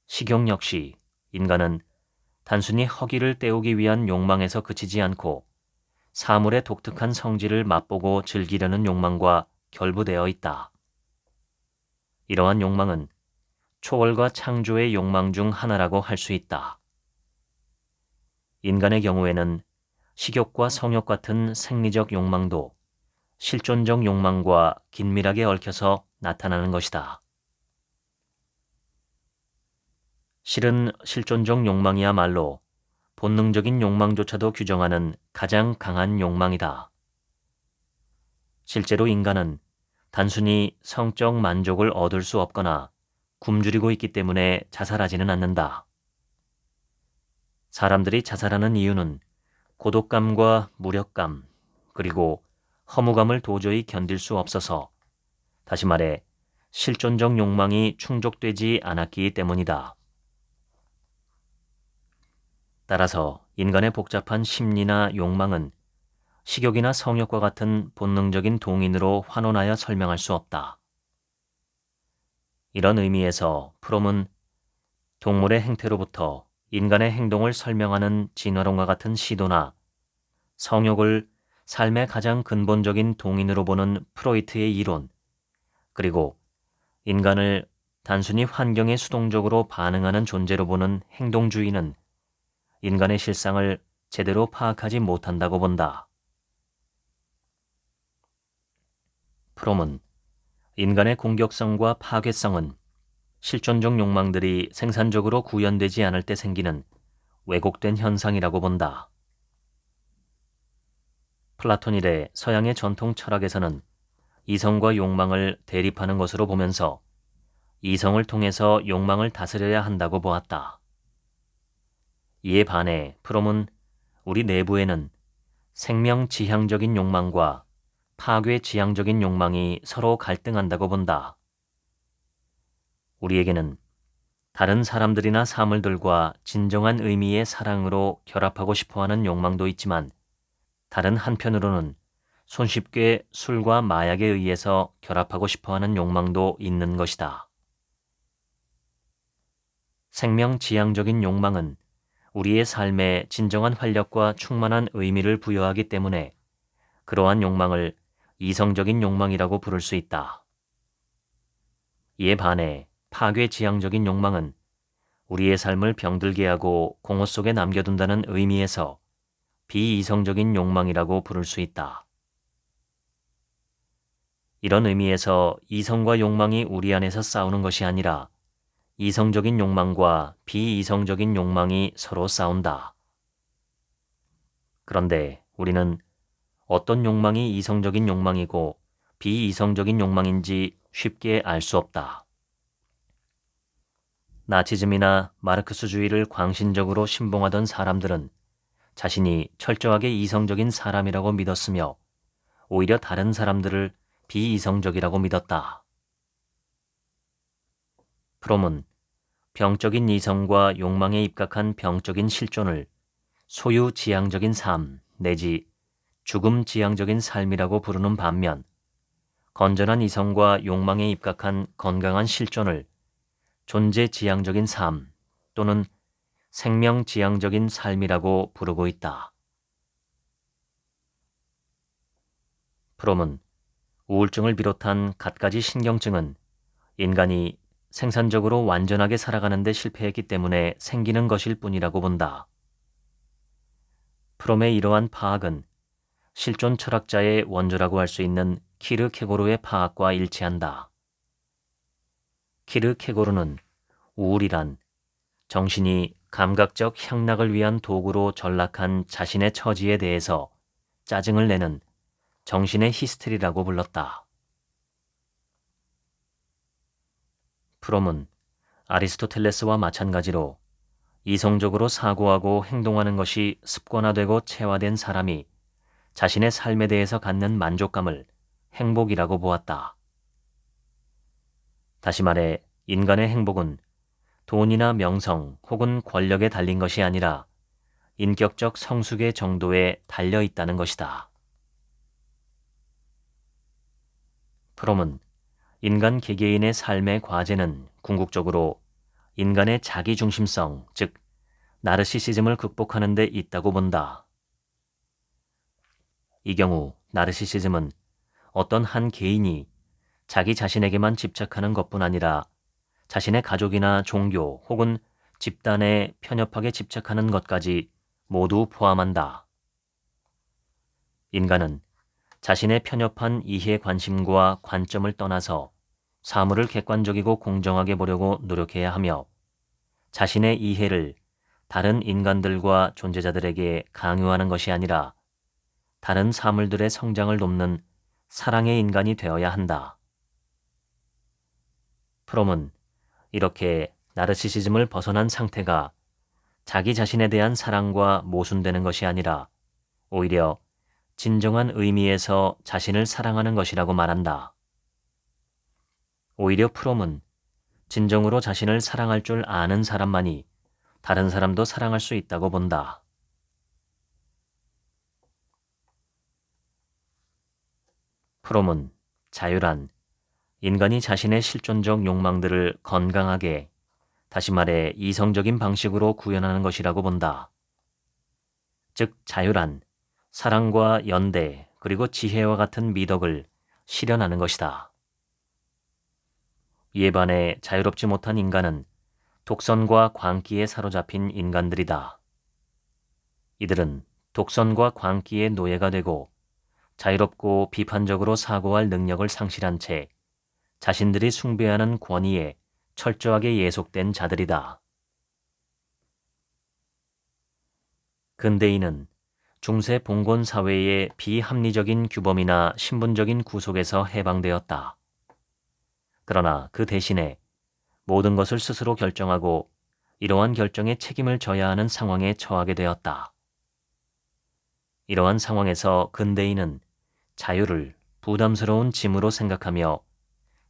식욕 역시 인간은 단순히 허기를 때우기 위한 욕망에서 그치지 않고 사물의 독특한 성질을 맛보고 즐기려는 욕망과 결부되어 있다. 이러한 욕망은 초월과 창조의 욕망 중 하나라고 할 수 있다. 인간의 경우에는 식욕과 성욕 같은 생리적 욕망도 실존적 욕망과 긴밀하게 얽혀서 나타나는 것이다. 실은 실존적 욕망이야말로 본능적인 욕망조차도 규정하는 가장 강한 욕망이다. 실제로 인간은 단순히 성적 만족을 얻을 수 없거나 굶주리고 있기 때문에 자살하지는 않는다. 사람들이 자살하는 이유는 고독감과 무력감, 그리고 허무감을 도저히 견딜 수 없어서, 다시 말해 실존적 욕망이 충족되지 않았기 때문이다. 따라서 인간의 복잡한 심리나 욕망은 식욕이나 성욕과 같은 본능적인 동인으로 환원하여 설명할 수 없다. 이런 의미에서 프롬은 동물의 행태로부터 인간의 행동을 설명하는 진화론과 같은 시도나 성욕을 삶의 가장 근본적인 동인으로 보는 프로이트의 이론, 그리고 인간을 단순히 환경에 수동적으로 반응하는 존재로 보는 행동주의는 인간의 실상을 제대로 파악하지 못한다고 본다. 프롬은 인간의 공격성과 파괴성은 실존적 욕망들이 생산적으로 구현되지 않을 때 생기는 왜곡된 현상이라고 본다. 플라톤 이래 서양의 전통 철학에서는 이성과 욕망을 대립하는 것으로 보면서 이성을 통해서 욕망을 다스려야 한다고 보았다. 이에 반해 프롬은 우리 내부에는 생명 지향적인 욕망과 파괴 지향적인 욕망이 서로 갈등한다고 본다. 우리에게는 다른 사람들이나 사물들과 진정한 의미의 사랑으로 결합하고 싶어하는 욕망도 있지만 다른 한편으로는 손쉽게 술과 마약에 의해서 결합하고 싶어하는 욕망도 있는 것이다. 생명지향적인 욕망은 우리의 삶에 진정한 활력과 충만한 의미를 부여하기 때문에 그러한 욕망을 이성적인 욕망이라고 부를 수 있다. 이에 반해 파괴지향적인 욕망은 우리의 삶을 병들게 하고 공허 속에 남겨둔다는 의미에서 비이성적인 욕망이라고 부를 수 있다. 이런 의미에서 이성과 욕망이 우리 안에서 싸우는 것이 아니라 이성적인 욕망과 비이성적인 욕망이 서로 싸운다. 그런데 우리는 어떤 욕망이 이성적인 욕망이고 비이성적인 욕망인지 쉽게 알 수 없다. 나치즘이나 마르크스주의를 광신적으로 신봉하던 사람들은 자신이 철저하게 이성적인 사람이라고 믿었으며 오히려 다른 사람들을 비이성적이라고 믿었다. 프롬은 병적인 이성과 욕망에 입각한 병적인 실존을 소유지향적인 삶 내지 죽음지향적인 삶이라고 부르는 반면 건전한 이성과 욕망에 입각한 건강한 실존을 존재지향적인 삶 또는 생명지향적인 삶이라고 부르고 있다. 프롬은 우울증을 비롯한 갖가지 신경증은 인간이 생산적으로 완전하게 살아가는 데 실패했기 때문에 생기는 것일 뿐이라고 본다. 프롬의 이러한 파악은 실존 철학자의 원조라고 할 수 있는 키르케고르의 파악과 일치한다. 키르케고르는 우울이란 정신이 감각적 향락을 위한 도구로 전락한 자신의 처지에 대해서 짜증을 내는 정신의 히스테리라고 불렀다. 프롬은 아리스토텔레스와 마찬가지로 이성적으로 사고하고 행동하는 것이 습관화되고 체화된 사람이 자신의 삶에 대해서 갖는 만족감을 행복이라고 보았다. 다시 말해 인간의 행복은 돈이나 명성 혹은 권력에 달린 것이 아니라 인격적 성숙의 정도에 달려 있다는 것이다. 프롬은 인간 개개인의 삶의 과제는 궁극적으로 인간의 자기중심성, 즉 나르시시즘을 극복하는 데 있다고 본다. 이 경우 나르시시즘은 어떤 한 개인이 자기 자신에게만 집착하는 것뿐 아니라 자신의 가족이나 종교 혹은 집단에 편협하게 집착하는 것까지 모두 포함한다. 인간은 자신의 편협한 이해 관심과 관점을 떠나서 사물을 객관적이고 공정하게 보려고 노력해야 하며 자신의 이해를 다른 인간들과 존재자들에게 강요하는 것이 아니라 다른 사물들의 성장을 돕는 사랑의 인간이 되어야 한다. 프롬은 이렇게 나르시시즘을 벗어난 상태가 자기 자신에 대한 사랑과 모순되는 것이 아니라 오히려 진정한 의미에서 자신을 사랑하는 것이라고 말한다. 오히려 프롬은 진정으로 자신을 사랑할 줄 아는 사람만이 다른 사람도 사랑할 수 있다고 본다. 프롬은 자유란 인간이 자신의 실존적 욕망들을 건강하게, 다시 말해 이성적인 방식으로 구현하는 것이라고 본다. 즉 자유란 사랑과 연대 그리고 지혜와 같은 미덕을 실현하는 것이다. 이에 반해 자유롭지 못한 인간은 독선과 광기에 사로잡힌 인간들이다. 이들은 독선과 광기의 노예가 되고 자유롭고 비판적으로 사고할 능력을 상실한 채 자신들이 숭배하는 권위에 철저하게 예속된 자들이다. 근대인은 중세 봉건 사회의 비합리적인 규범이나 신분적인 구속에서 해방되었다. 그러나 그 대신에 모든 것을 스스로 결정하고 이러한 결정에 책임을 져야 하는 상황에 처하게 되었다. 이러한 상황에서 근대인은 자유를 부담스러운 짐으로 생각하며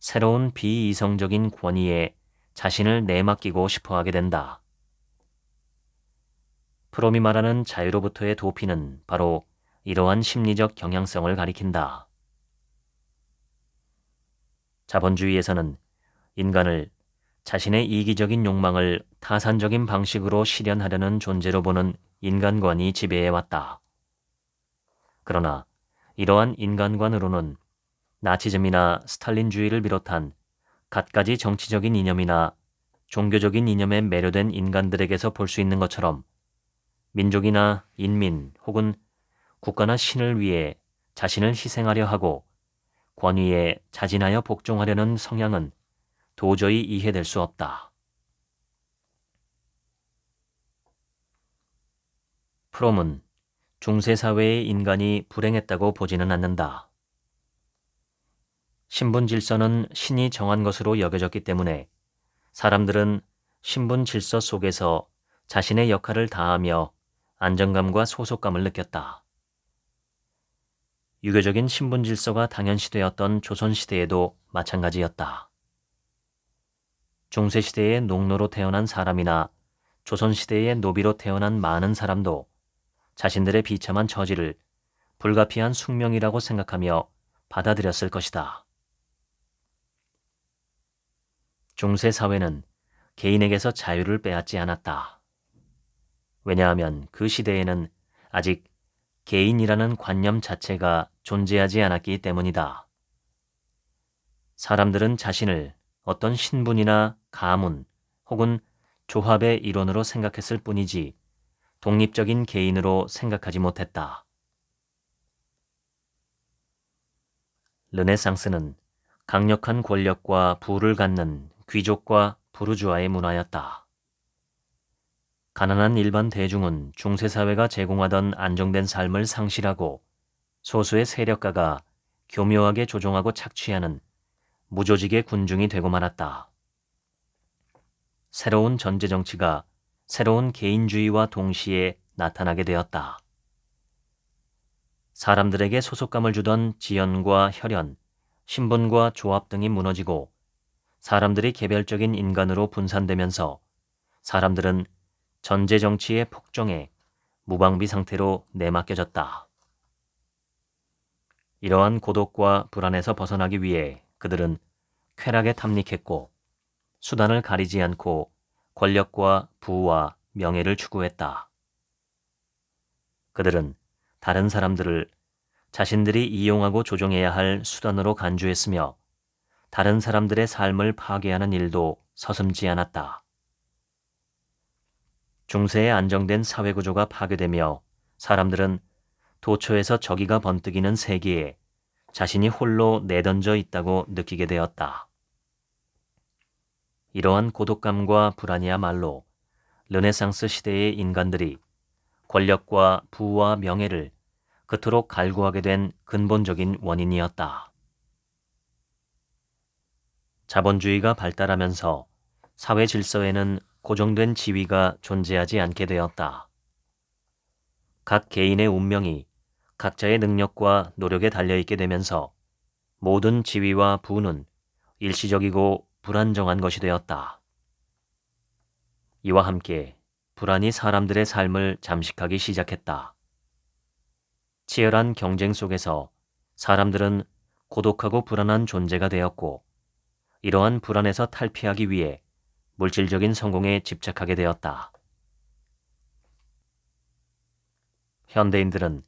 새로운 비이성적인 권위에 자신을 내맡기고 싶어 하게 된다. 프롬이 말하는 자유로부터의 도피는 바로 이러한 심리적 경향성을 가리킨다. 자본주의에서는 인간을 자신의 이기적인 욕망을 타산적인 방식으로 실현하려는 존재로 보는 인간관이 지배해왔다. 그러나 이러한 인간관으로는 나치즘이나 스탈린주의를 비롯한 갖가지 정치적인 이념이나 종교적인 이념에 매료된 인간들에게서 볼 수 있는 것처럼 민족이나 인민 혹은 국가나 신을 위해 자신을 희생하려 하고 권위에 자진하여 복종하려는 성향은 도저히 이해될 수 없다. 프롬은 중세사회의 인간이 불행했다고 보지는 않는다. 신분 질서는 신이 정한 것으로 여겨졌기 때문에 사람들은 신분 질서 속에서 자신의 역할을 다하며 안정감과 소속감을 느꼈다. 유교적인 신분 질서가 당연시되었던 조선시대에도 마찬가지였다. 중세시대의 농노로 태어난 사람이나 조선시대의 노비로 태어난 많은 사람도 자신들의 비참한 처지를 불가피한 숙명이라고 생각하며 받아들였을 것이다. 중세 사회는 개인에게서 자유를 빼앗지 않았다. 왜냐하면 그 시대에는 아직 개인이라는 관념 자체가 존재하지 않았기 때문이다. 사람들은 자신을 어떤 신분이나 가문 혹은 조합의 일원으로 생각했을 뿐이지 독립적인 개인으로 생각하지 못했다. 르네상스는 강력한 권력과 부를 갖는 귀족과 부르주아의 문화였다. 가난한 일반 대중은 중세사회가 제공하던 안정된 삶을 상실하고 소수의 세력가가 교묘하게 조종하고 착취하는 무조직의 군중이 되고 말았다. 새로운 전제정치가 새로운 개인주의와 동시에 나타나게 되었다. 사람들에게 소속감을 주던 지연과 혈연, 신분과 조합 등이 무너지고 사람들이 개별적인 인간으로 분산되면서 사람들은 전제정치의 폭정에 무방비 상태로 내맡겨졌다. 이러한 고독과 불안에서 벗어나기 위해 그들은 쾌락에 탐닉했고 수단을 가리지 않고 권력과 부와 명예를 추구했다. 그들은 다른 사람들을 자신들이 이용하고 조종해야 할 수단으로 간주했으며 다른 사람들의 삶을 파괴하는 일도 서슴지 않았다. 중세의 안정된 사회구조가 파괴되며 사람들은 도처에서 저기가 번뜩이는 세계에 자신이 홀로 내던져 있다고 느끼게 되었다. 이러한 고독감과 불안이야말로 르네상스 시대의 인간들이 권력과 부와 명예를 그토록 갈구하게 된 근본적인 원인이었다. 자본주의가 발달하면서 사회 질서에는 고정된 지위가 존재하지 않게 되었다. 각 개인의 운명이 각자의 능력과 노력에 달려있게 되면서 모든 지위와 부는 일시적이고 불안정한 것이 되었다. 이와 함께 불안이 사람들의 삶을 잠식하기 시작했다. 치열한 경쟁 속에서 사람들은 고독하고 불안한 존재가 되었고 이러한 불안에서 탈피하기 위해 물질적인 성공에 집착하게 되었다. 현대인들은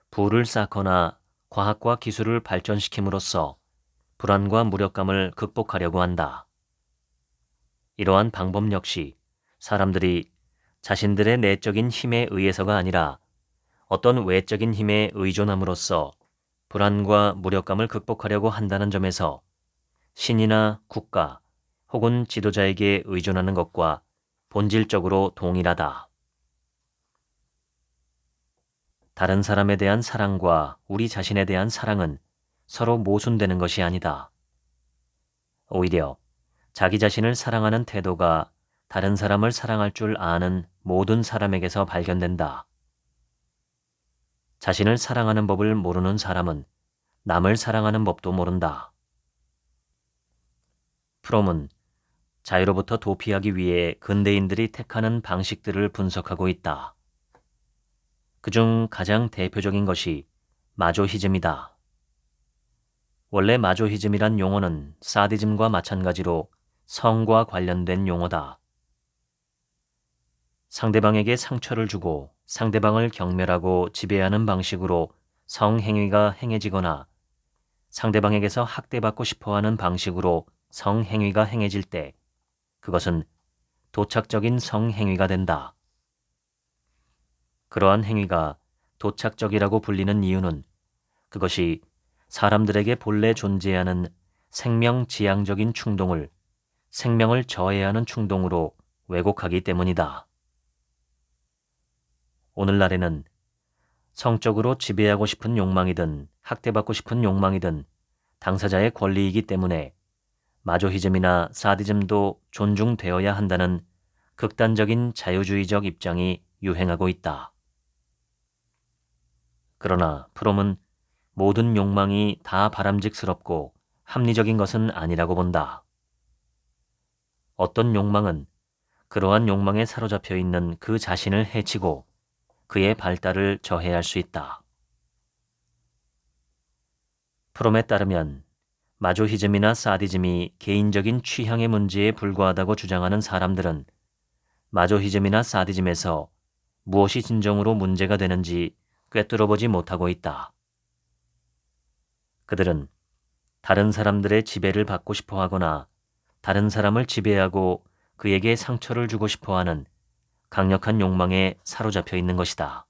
부를 쌓거나 과학과 기술을 발전시킴으로써 불안과 무력감을 극복하려고 한다. 이러한 방법 역시 사람들이 자신들의 내적인 힘에 의해서가 아니라 어떤 외적인 힘에 의존함으로써 불안과 무력감을 극복하려고 한다는 점에서 신이나 국가 혹은 지도자에게 의존하는 것과 본질적으로 동일하다. 다른 사람에 대한 사랑과 우리 자신에 대한 사랑은 서로 모순되는 것이 아니다. 오히려 자기 자신을 사랑하는 태도가 다른 사람을 사랑할 줄 아는 모든 사람에게서 발견된다. 자신을 사랑하는 법을 모르는 사람은 남을 사랑하는 법도 모른다. 프롬은 자유로부터 도피하기 위해 근대인들이 택하는 방식들을 분석하고 있다. 그중 가장 대표적인 것이 마조히즘이다. 원래 마조히즘이란 용어는 사디즘과 마찬가지로 성과 관련된 용어다. 상대방에게 상처를 주고 상대방을 경멸하고 지배하는 방식으로 성행위가 행해지거나 상대방에게서 학대받고 싶어하는 방식으로 성행위가 행해질 때 그것은 도착적인 성행위가 된다. 그러한 행위가 도착적이라고 불리는 이유는 그것이 사람들에게 본래 존재하는 생명지향적인 충동을 생명을 저해하는 충동으로 왜곡하기 때문이다. 오늘날에는 성적으로 지배하고 싶은 욕망이든 학대받고 싶은 욕망이든 당사자의 권리이기 때문에 마조히즘이나 사디즘도 존중되어야 한다는 극단적인 자유주의적 입장이 유행하고 있다. 그러나 프롬은 모든 욕망이 다 바람직스럽고 합리적인 것은 아니라고 본다. 어떤 욕망은 그러한 욕망에 사로잡혀 있는 그 자신을 해치고 그의 발달을 저해할 수 있다. 프롬에 따르면 마조히즘이나 사디즘이 개인적인 취향의 문제에 불과하다고 주장하는 사람들은 마조히즘이나 사디즘에서 무엇이 진정으로 문제가 되는지 꿰뚫어보지 못하고 있다. 그들은 다른 사람들의 지배를 받고 싶어 하거나 다른 사람을 지배하고 그에게 상처를 주고 싶어 하는 강력한 욕망에 사로잡혀 있는 것이다.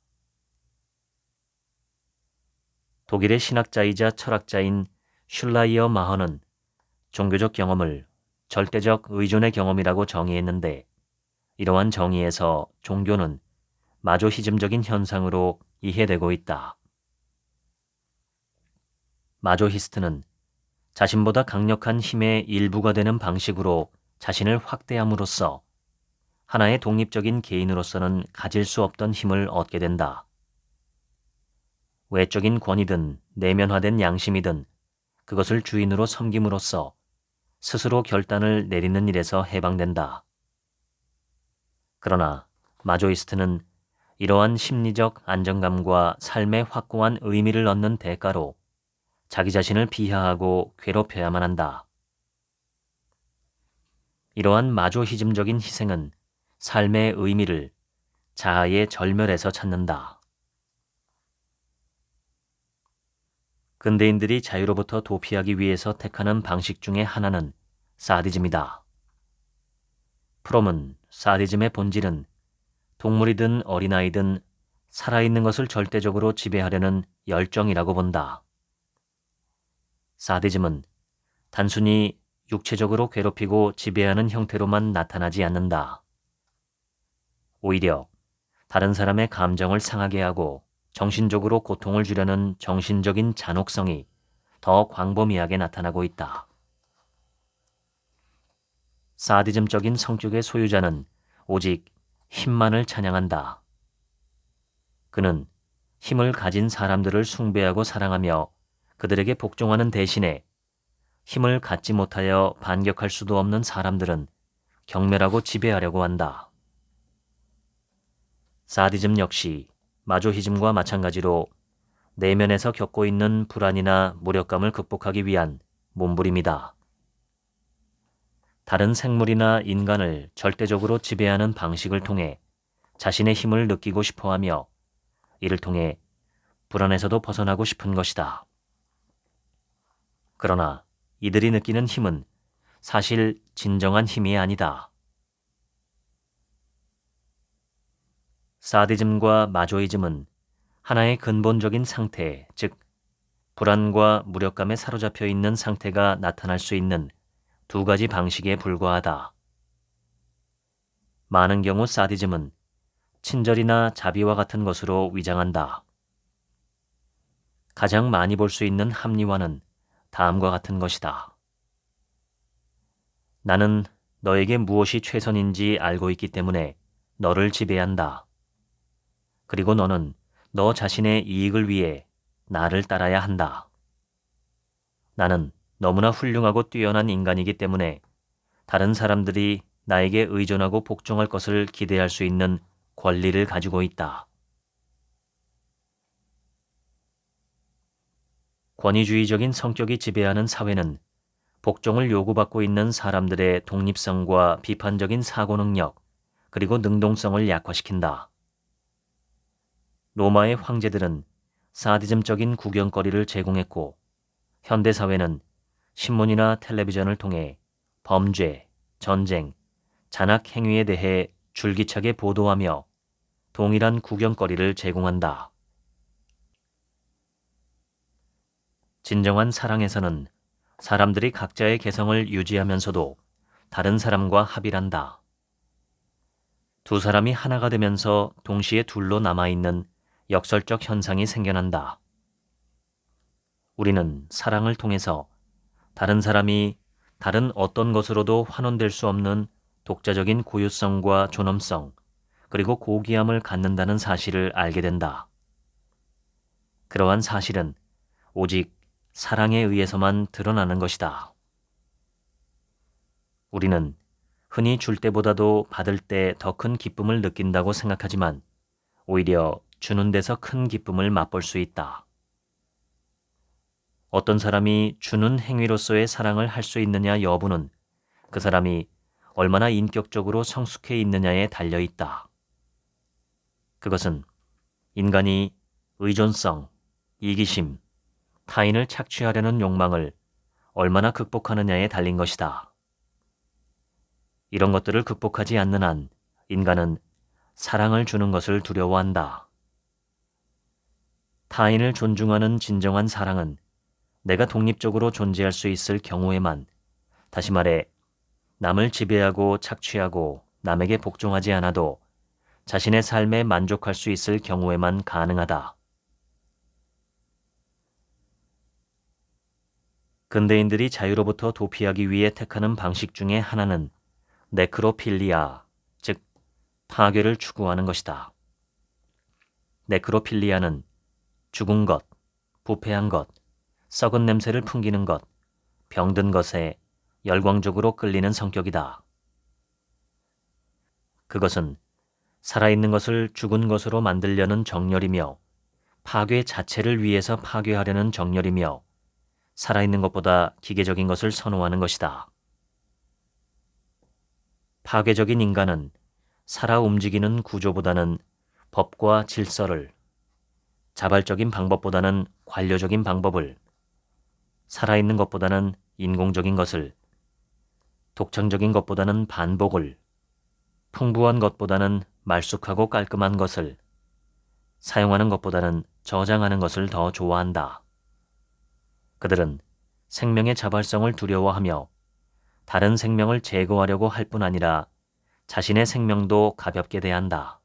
독일의 신학자이자 철학자인 슐라이어 마허는 종교적 경험을 절대적 의존의 경험이라고 정의했는데 이러한 정의에서 종교는 마조히즘적인 현상으로 이해되고 있다. 마조히스트는 자신보다 강력한 힘의 일부가 되는 방식으로 자신을 확대함으로써 하나의 독립적인 개인으로서는 가질 수 없던 힘을 얻게 된다. 외적인 권위든 내면화된 양심이든 그것을 주인으로 섬김으로써 스스로 결단을 내리는 일에서 해방된다. 그러나 마조이스트는 이러한 심리적 안정감과 삶의 확고한 의미를 얻는 대가로 자기 자신을 비하하고 괴롭혀야만 한다. 이러한 마조히즘적인 희생은 삶의 의미를 자아의 절멸에서 찾는다. 근대인들이 자유로부터 도피하기 위해서 택하는 방식 중의 하나는 사디즘이다. 프롬은 사디즘의 본질은 동물이든 어린아이든 살아있는 것을 절대적으로 지배하려는 열정이라고 본다. 사디즘은 단순히 육체적으로 괴롭히고 지배하는 형태로만 나타나지 않는다. 오히려 다른 사람의 감정을 상하게 하고 정신적으로 고통을 주려는 정신적인 잔혹성이 더 광범위하게 나타나고 있다. 사디즘적인 성격의 소유자는 오직 힘만을 찬양한다. 그는 힘을 가진 사람들을 숭배하고 사랑하며 그들에게 복종하는 대신에 힘을 갖지 못하여 반격할 수도 없는 사람들은 경멸하고 지배하려고 한다. 사디즘 역시 마조히즘과 마찬가지로 내면에서 겪고 있는 불안이나 무력감을 극복하기 위한 몸부림이다. 다른 생물이나 인간을 절대적으로 지배하는 방식을 통해 자신의 힘을 느끼고 싶어하며 이를 통해 불안에서도 벗어나고 싶은 것이다. 그러나 이들이 느끼는 힘은 사실 진정한 힘이 아니다. 사디즘과 마조이즘은 하나의 근본적인 상태, 즉 불안과 무력감에 사로잡혀 있는 상태가 나타날 수 있는 두 가지 방식에 불과하다. 많은 경우 사디즘은 친절이나 자비와 같은 것으로 위장한다. 가장 많이 볼 수 있는 합리화는 다음과 같은 것이다. 나는 너에게 무엇이 최선인지 알고 있기 때문에 너를 지배한다. 그리고 너는 너 자신의 이익을 위해 나를 따라야 한다. 나는 너무나 훌륭하고 뛰어난 인간이기 때문에 다른 사람들이 나에게 의존하고 복종할 것을 기대할 수 있는 권리를 가지고 있다. 권위주의적인 성격이 지배하는 사회는 복종을 요구받고 있는 사람들의 독립성과 비판적인 사고 능력, 그리고 능동성을 약화시킨다. 로마의 황제들은 사디즘적인 구경거리를 제공했고, 현대사회는 신문이나 텔레비전을 통해 범죄, 전쟁, 잔악 행위에 대해 줄기차게 보도하며 동일한 구경거리를 제공한다. 진정한 사랑에서는 사람들이 각자의 개성을 유지하면서도 다른 사람과 합일한다. 두 사람이 하나가 되면서 동시에 둘로 남아있는 역설적 현상이 생겨난다. 우리는 사랑을 통해서 다른 사람이 다른 어떤 것으로도 환원될 수 없는 독자적인 고유성과 존엄성, 그리고 고귀함을 갖는다는 사실을 알게 된다. 그러한 사실은 오직 사랑에 의해서만 드러나는 것이다. 우리는 흔히 줄 때보다도 받을 때 더 큰 기쁨을 느낀다고 생각하지만 오히려 주는 데서 큰 기쁨을 맛볼 수 있다. 어떤 사람이 주는 행위로서의 사랑을 할 수 있느냐 여부는 그 사람이 얼마나 인격적으로 성숙해 있느냐에 달려 있다. 그것은 인간이 의존성, 이기심, 타인을 착취하려는 욕망을 얼마나 극복하느냐에 달린 것이다. 이런 것들을 극복하지 않는 한 인간은 사랑을 주는 것을 두려워한다. 타인을 존중하는 진정한 사랑은 내가 독립적으로 존재할 수 있을 경우에만, 다시 말해 남을 지배하고 착취하고 남에게 복종하지 않아도 자신의 삶에 만족할 수 있을 경우에만 가능하다. 근대인들이 자유로부터 도피하기 위해 택하는 방식 중에 하나는 네크로필리아, 즉 파괴를 추구하는 것이다. 네크로필리아는 죽은 것, 부패한 것, 썩은 냄새를 풍기는 것, 병든 것에 열광적으로 끌리는 성격이다. 그것은 살아있는 것을 죽은 것으로 만들려는 정열이며 파괴 자체를 위해서 파괴하려는 정열이며 살아있는 것보다 기계적인 것을 선호하는 것이다. 파괴적인 인간은 살아 움직이는 구조보다는 법과 질서를, 자발적인 방법보다는 관료적인 방법을, 살아있는 것보다는 인공적인 것을, 독창적인 것보다는 반복을, 풍부한 것보다는 말쑥하고 깔끔한 것을, 사용하는 것보다는 저장하는 것을 더 좋아한다. 그들은 생명의 자발성을 두려워하며 다른 생명을 제거하려고 할 뿐 아니라 자신의 생명도 가볍게 대한다.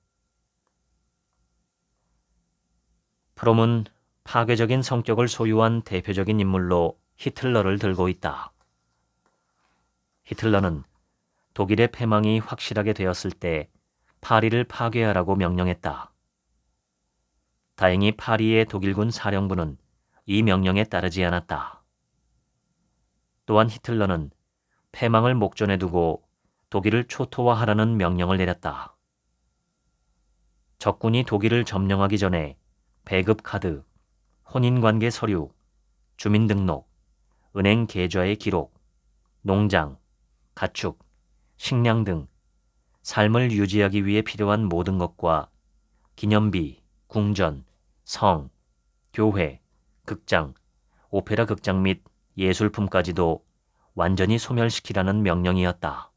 프롬은 파괴적인 성격을 소유한 대표적인 인물로 히틀러를 들고 있다. 히틀러는 독일의 패망이 확실하게 되었을 때 파리를 파괴하라고 명령했다. 다행히 파리의 독일군 사령부는 이 명령에 따르지 않았다. 또한 히틀러는 패망을 목전에 두고 독일을 초토화하라는 명령을 내렸다. 적군이 독일을 점령하기 전에 배급 카드, 혼인관계 서류, 주민등록, 은행 계좌의 기록, 농장, 가축, 식량 등 삶을 유지하기 위해 필요한 모든 것과 기념비, 궁전, 성, 교회, 극장, 오페라 극장 및 예술품까지도 완전히 소멸시키라는 명령이었다.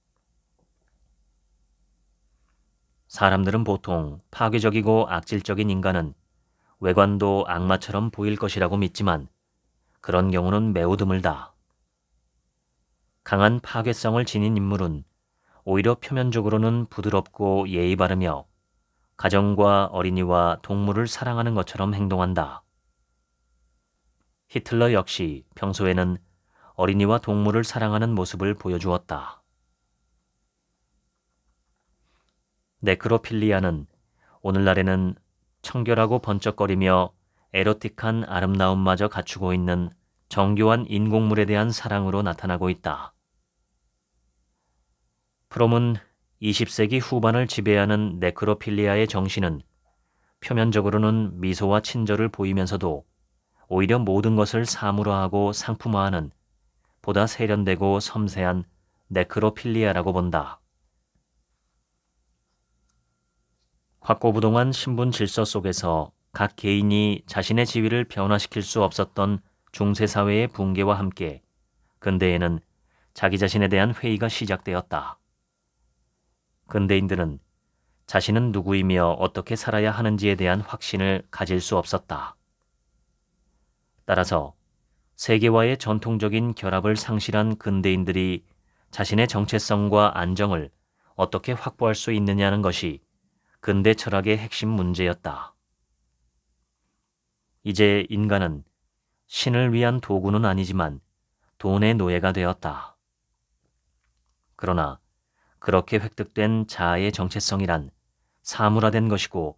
사람들은 보통 파괴적이고 악질적인 인간은 외관도 악마처럼 보일 것이라고 믿지만 그런 경우는 매우 드물다. 강한 파괴성을 지닌 인물은 오히려 표면적으로는 부드럽고 예의 바르며 가정과 어린이와 동물을 사랑하는 것처럼 행동한다. 히틀러 역시 평소에는 어린이와 동물을 사랑하는 모습을 보여주었다. 네크로필리아는 오늘날에는 청결하고 번쩍거리며 에로틱한 아름다움마저 갖추고 있는 정교한 인공물에 대한 사랑으로 나타나고 있다. 프롬은 20세기 후반을 지배하는 네크로필리아의 정신은 표면적으로는 미소와 친절을 보이면서도 오히려 모든 것을 사물화하고 상품화하는 보다 세련되고 섬세한 네크로필리아라고 본다. 확고부동한 신분 질서 속에서 각 개인이 자신의 지위를 변화시킬 수 없었던 중세사회의 붕괴와 함께 근대에는 자기 자신에 대한 회의가 시작되었다. 근대인들은 자신은 누구이며 어떻게 살아야 하는지에 대한 확신을 가질 수 없었다. 따라서 세계와의 전통적인 결합을 상실한 근대인들이 자신의 정체성과 안정을 어떻게 확보할 수 있느냐는 것이 근대 철학의 핵심 문제였다. 이제 인간은 신을 위한 도구는 아니지만 돈의 노예가 되었다. 그러나 그렇게 획득된 자아의 정체성이란 사물화된 것이고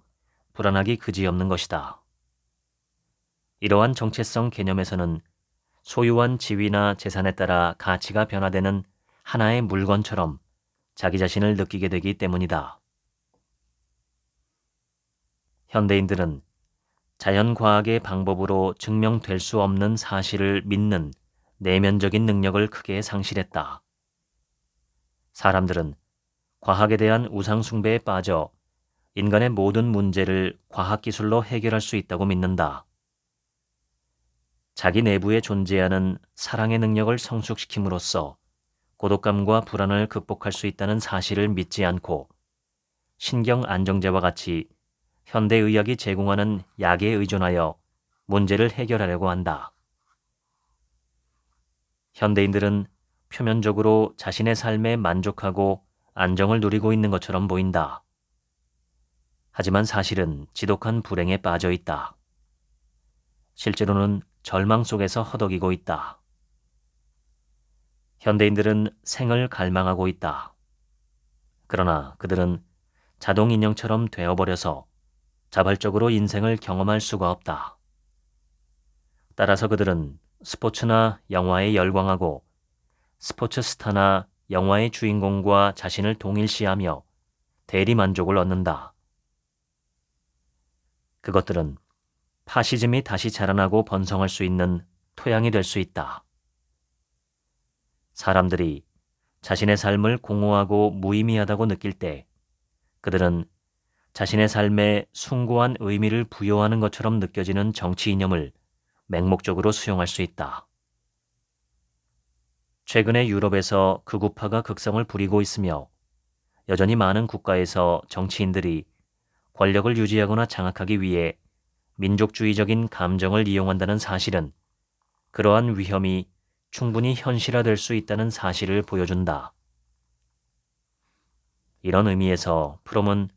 불안하기 그지없는 것이다. 이러한 정체성 개념에서는 소유한 지위나 재산에 따라 가치가 변화되는 하나의 물건처럼 자기 자신을 느끼게 되기 때문이다. 현대인들은 자연과학의 방법으로 증명될 수 없는 사실을 믿는 내면적인 능력을 크게 상실했다. 사람들은 과학에 대한 우상숭배에 빠져 인간의 모든 문제를 과학기술로 해결할 수 있다고 믿는다. 자기 내부에 존재하는 사랑의 능력을 성숙시킴으로써 고독감과 불안을 극복할 수 있다는 사실을 믿지 않고 신경 안정제와 같이 현대의학이 제공하는 약에 의존하여 문제를 해결하려고 한다. 현대인들은 표면적으로 자신의 삶에 만족하고 안정을 누리고 있는 것처럼 보인다. 하지만 사실은 지독한 불행에 빠져 있다. 실제로는 절망 속에서 허덕이고 있다. 현대인들은 생을 갈망하고 있다. 그러나 그들은 자동 인형처럼 되어버려서 자발적으로 인생을 경험할 수가 없다. 따라서 그들은 스포츠나 영화에 열광하고 스포츠 스타나 영화의 주인공과 자신을 동일시하며 대리만족을 얻는다. 그것들은 파시즘이 다시 자라나고 번성할 수 있는 토양이 될 수 있다. 사람들이 자신의 삶을 공허하고 무의미하다고 느낄 때 그들은 자신의 삶에 숭고한 의미를 부여하는 것처럼 느껴지는 정치 이념을 맹목적으로 수용할 수 있다. 최근에 유럽에서 극우파가 극성을 부리고 있으며 여전히 많은 국가에서 정치인들이 권력을 유지하거나 장악하기 위해 민족주의적인 감정을 이용한다는 사실은 그러한 위험이 충분히 현실화될 수 있다는 사실을 보여준다. 이런 의미에서 프롬은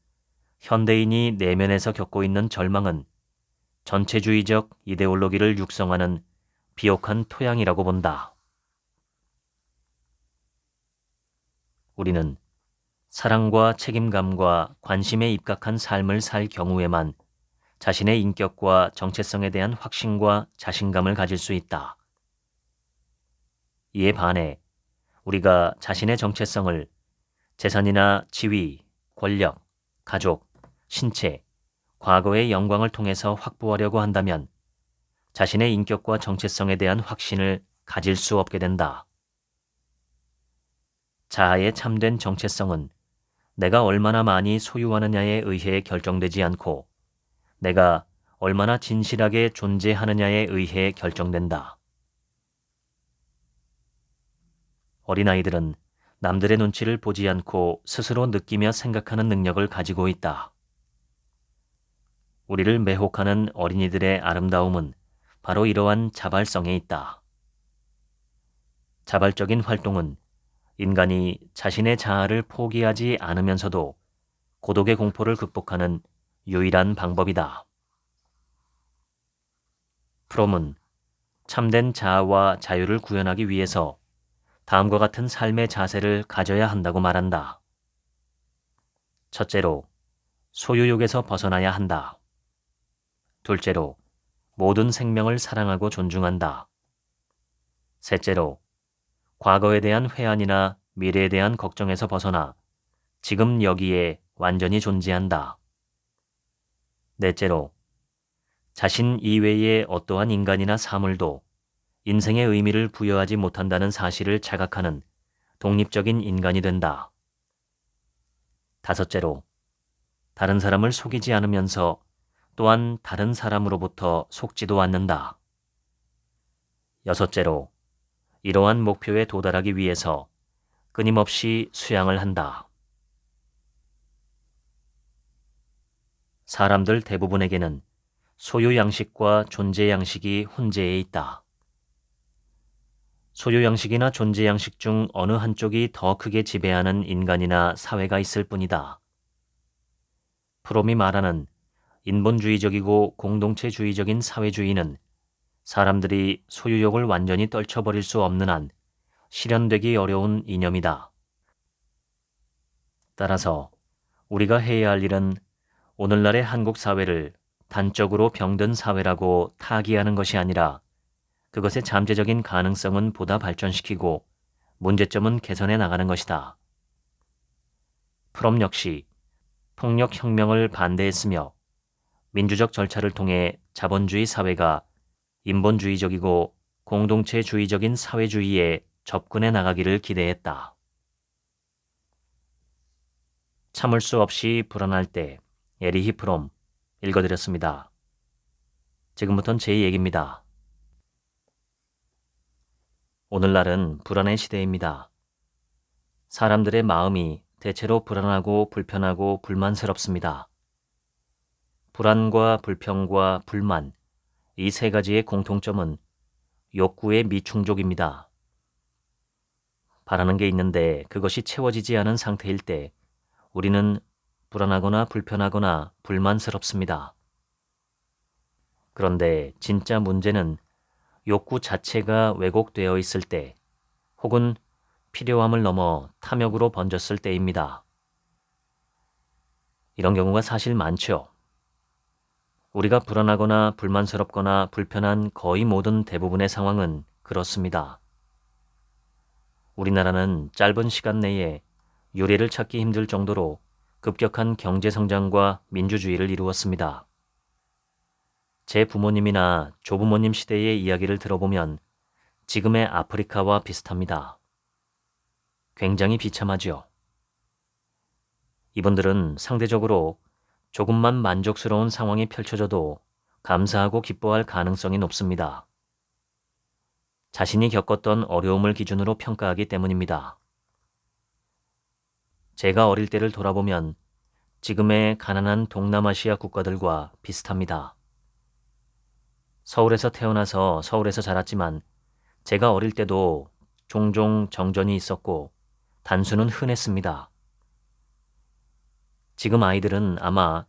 현대인이 내면에서 겪고 있는 절망은 전체주의적 이데올로기를 육성하는 비옥한 토양이라고 본다. 우리는 사랑과 책임감과 관심에 입각한 삶을 살 경우에만 자신의 인격과 정체성에 대한 확신과 자신감을 가질 수 있다. 이에 반해 우리가 자신의 정체성을 재산이나 지위, 권력, 가족, 신체, 과거의 영광을 통해서 확보하려고 한다면 자신의 인격과 정체성에 대한 확신을 가질 수 없게 된다. 자아의 참된 정체성은 내가 얼마나 많이 소유하느냐에 의해 결정되지 않고 내가 얼마나 진실하게 존재하느냐에 의해 결정된다. 어린아이들은 남들의 눈치를 보지 않고 스스로 느끼며 생각하는 능력을 가지고 있다. 우리를 매혹하는 어린이들의 아름다움은 바로 이러한 자발성에 있다. 자발적인 활동은 인간이 자신의 자아를 포기하지 않으면서도 고독의 공포를 극복하는 유일한 방법이다. 프롬은 참된 자아와 자유를 구현하기 위해서 다음과 같은 삶의 자세를 가져야 한다고 말한다. 첫째로, 소유욕에서 벗어나야 한다. 둘째로, 모든 생명을 사랑하고 존중한다. 셋째로, 과거에 대한 회한이나 미래에 대한 걱정에서 벗어나 지금 여기에 완전히 존재한다. 넷째로, 자신 이외의 어떠한 인간이나 사물도 인생의 의미를 부여하지 못한다는 사실을 자각하는 독립적인 인간이 된다. 다섯째로, 다른 사람을 속이지 않으면서 또한 다른 사람으로부터 속지도 않는다. 여섯째로, 이러한 목표에 도달하기 위해서 끊임없이 수양을 한다. 사람들 대부분에게는 소유 양식과 존재 양식이 혼재해 있다. 소유 양식이나 존재 양식 중 어느 한쪽이 더 크게 지배하는 인간이나 사회가 있을 뿐이다. 프롬이 말하는 인본주의적이고 공동체주의적인 사회주의는 사람들이 소유욕을 완전히 떨쳐버릴 수 없는 한 실현되기 어려운 이념이다. 따라서 우리가 해야 할 일은 오늘날의 한국 사회를 단적으로 병든 사회라고 타기하는 것이 아니라 그것의 잠재적인 가능성은 보다 발전시키고 문제점은 개선해 나가는 것이다. 프롬 역시 폭력혁명을 반대했으며 민주적 절차를 통해 자본주의 사회가 인본주의적이고 공동체주의적인 사회주의에 접근해 나가기를 기대했다. 참을 수 없이 불안할 때 에리히 프롬 읽어드렸습니다. 지금부터는 제 얘기입니다. 오늘날은 불안의 시대입니다. 사람들의 마음이 대체로 불안하고 불편하고 불만스럽습니다. 불안과 불평과 불만, 이 세 가지의 공통점은 욕구의 미충족입니다. 바라는 게 있는데 그것이 채워지지 않은 상태일 때 우리는 불안하거나 불편하거나 불만스럽습니다. 그런데 진짜 문제는 욕구 자체가 왜곡되어 있을 때 혹은 필요함을 넘어 탐욕으로 번졌을 때입니다. 이런 경우가 사실 많죠. 우리가 불안하거나 불만스럽거나 불편한 거의 모든 대부분의 상황은 그렇습니다. 우리나라는 짧은 시간 내에 유례를 찾기 힘들 정도로 급격한 경제성장과 민주주의를 이루었습니다. 제 부모님이나 조부모님 시대의 이야기를 들어보면 지금의 아프리카와 비슷합니다. 굉장히 비참하죠. 이분들은 상대적으로 조금만 만족스러운 상황이 펼쳐져도 감사하고 기뻐할 가능성이 높습니다. 자신이 겪었던 어려움을 기준으로 평가하기 때문입니다. 제가 어릴 때를 돌아보면 지금의 가난한 동남아시아 국가들과 비슷합니다. 서울에서 태어나서 서울에서 자랐지만 제가 어릴 때도 종종 정전이 있었고 단수는 흔했습니다. 지금 아이들은 아마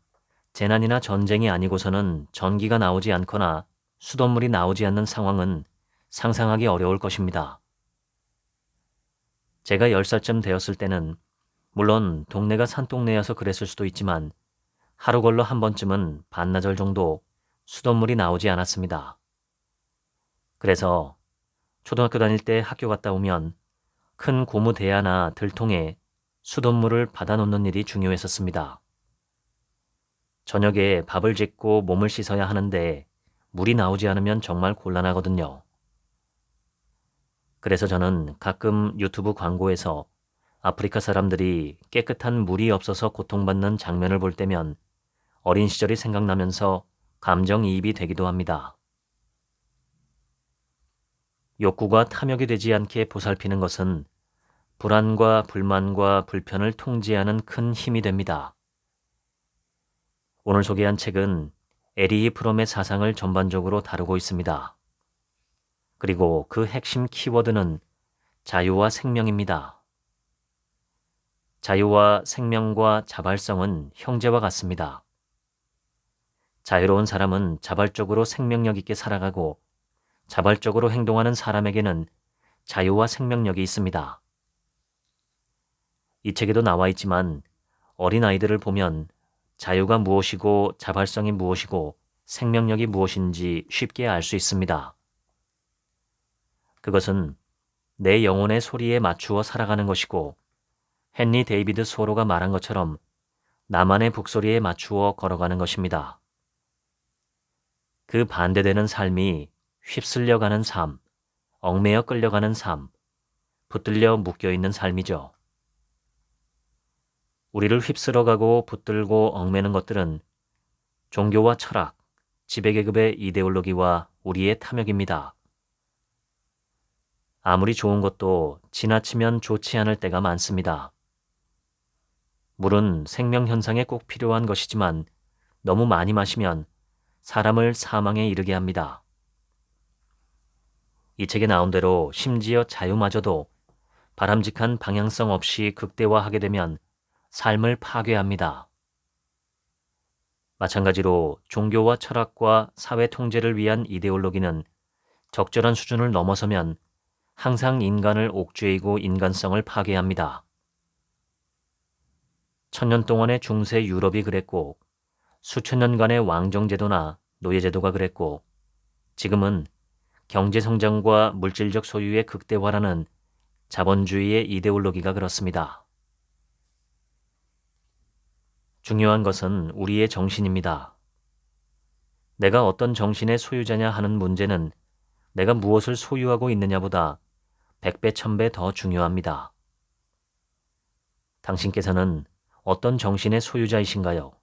재난이나 전쟁이 아니고서는 전기가 나오지 않거나 수돗물이 나오지 않는 상황은 상상하기 어려울 것입니다. 제가 10살쯤 되었을 때는 물론 동네가 산동네여서 그랬을 수도 있지만 하루 걸러 한 번쯤은 반나절 정도 수돗물이 나오지 않았습니다. 그래서 초등학교 다닐 때 학교 갔다 오면 큰 고무 대야나 들통에 수돗물을 받아놓는 일이 중요했었습니다. 저녁에 밥을 짓고 몸을 씻어야 하는데 물이 나오지 않으면 정말 곤란하거든요. 그래서 저는 가끔 유튜브 광고에서 아프리카 사람들이 깨끗한 물이 없어서 고통받는 장면을 볼 때면 어린 시절이 생각나면서 감정이입이 되기도 합니다. 욕구가 탐욕이 되지 않게 보살피는 것은 불안과 불만과 불편을 통제하는 큰 힘이 됩니다. 오늘 소개한 책은 에리히 프롬의 사상을 전반적으로 다루고 있습니다. 그리고 그 핵심 키워드는 자유와 생명입니다. 자유와 생명과 자발성은 형제와 같습니다. 자유로운 사람은 자발적으로 생명력 있게 살아가고 자발적으로 행동하는 사람에게는 자유와 생명력이 있습니다. 이 책에도 나와 있지만 어린아이들을 보면 자유가 무엇이고 자발성이 무엇이고 생명력이 무엇인지 쉽게 알 수 있습니다. 그것은 내 영혼의 소리에 맞추어 살아가는 것이고 헨리 데이비드 소로가 말한 것처럼 나만의 북소리에 맞추어 걸어가는 것입니다. 그 반대되는 삶이 휩쓸려가는 삶, 얽매여 끌려가는 삶, 붙들려 묶여있는 삶이죠. 우리를 휩쓸어가고 붙들고 얽매는 것들은 종교와 철학, 지배계급의 이데올로기와 우리의 탐욕입니다. 아무리 좋은 것도 지나치면 좋지 않을 때가 많습니다. 물은 생명 현상에 꼭 필요한 것이지만 너무 많이 마시면 사람을 사망에 이르게 합니다. 이 책에 나온 대로 심지어 자유마저도 바람직한 방향성 없이 극대화하게 되면 삶을 파괴합니다. 마찬가지로 종교와 철학과 사회 통제를 위한 이데올로기는 적절한 수준을 넘어서면 항상 인간을 옥죄이고 인간성을 파괴합니다. 천년 동안의 중세 유럽이 그랬고 수천 년간의 왕정제도나 노예제도가 그랬고 지금은 경제성장과 물질적 소유의 극대화라는 자본주의의 이데올로기가 그렇습니다. 중요한 것은 우리의 정신입니다. 내가 어떤 정신의 소유자냐 하는 문제는 내가 무엇을 소유하고 있느냐보다 100배, 1000배 더 중요합니다. 당신께서는 어떤 정신의 소유자이신가요?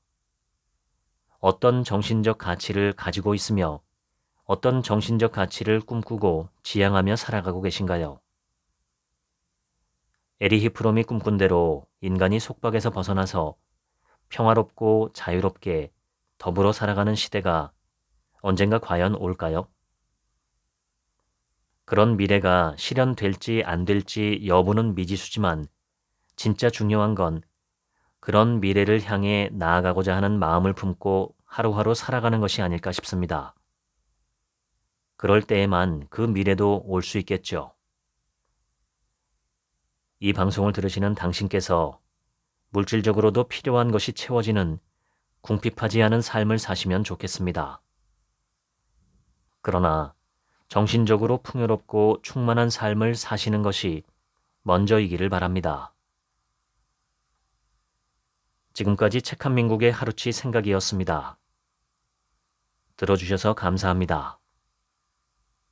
어떤 정신적 가치를 가지고 있으며 어떤 정신적 가치를 꿈꾸고 지향하며 살아가고 계신가요? 에리히 프롬이 꿈꾼 대로 인간이 속박에서 벗어나서 평화롭고 자유롭게 더불어 살아가는 시대가 언젠가 과연 올까요? 그런 미래가 실현될지 안 될지 여부는 미지수지만 진짜 중요한 건 그런 미래를 향해 나아가고자 하는 마음을 품고 하루하루 살아가는 것이 아닐까 싶습니다. 그럴 때에만 그 미래도 올 수 있겠죠. 이 방송을 들으시는 당신께서 물질적으로도 필요한 것이 채워지는 궁핍하지 않은 삶을 사시면 좋겠습니다. 그러나 정신적으로 풍요롭고 충만한 삶을 사시는 것이 먼저이기를 바랍니다. 지금까지 책 한 민국의 하루치 생각이었습니다. 들어주셔서 감사합니다.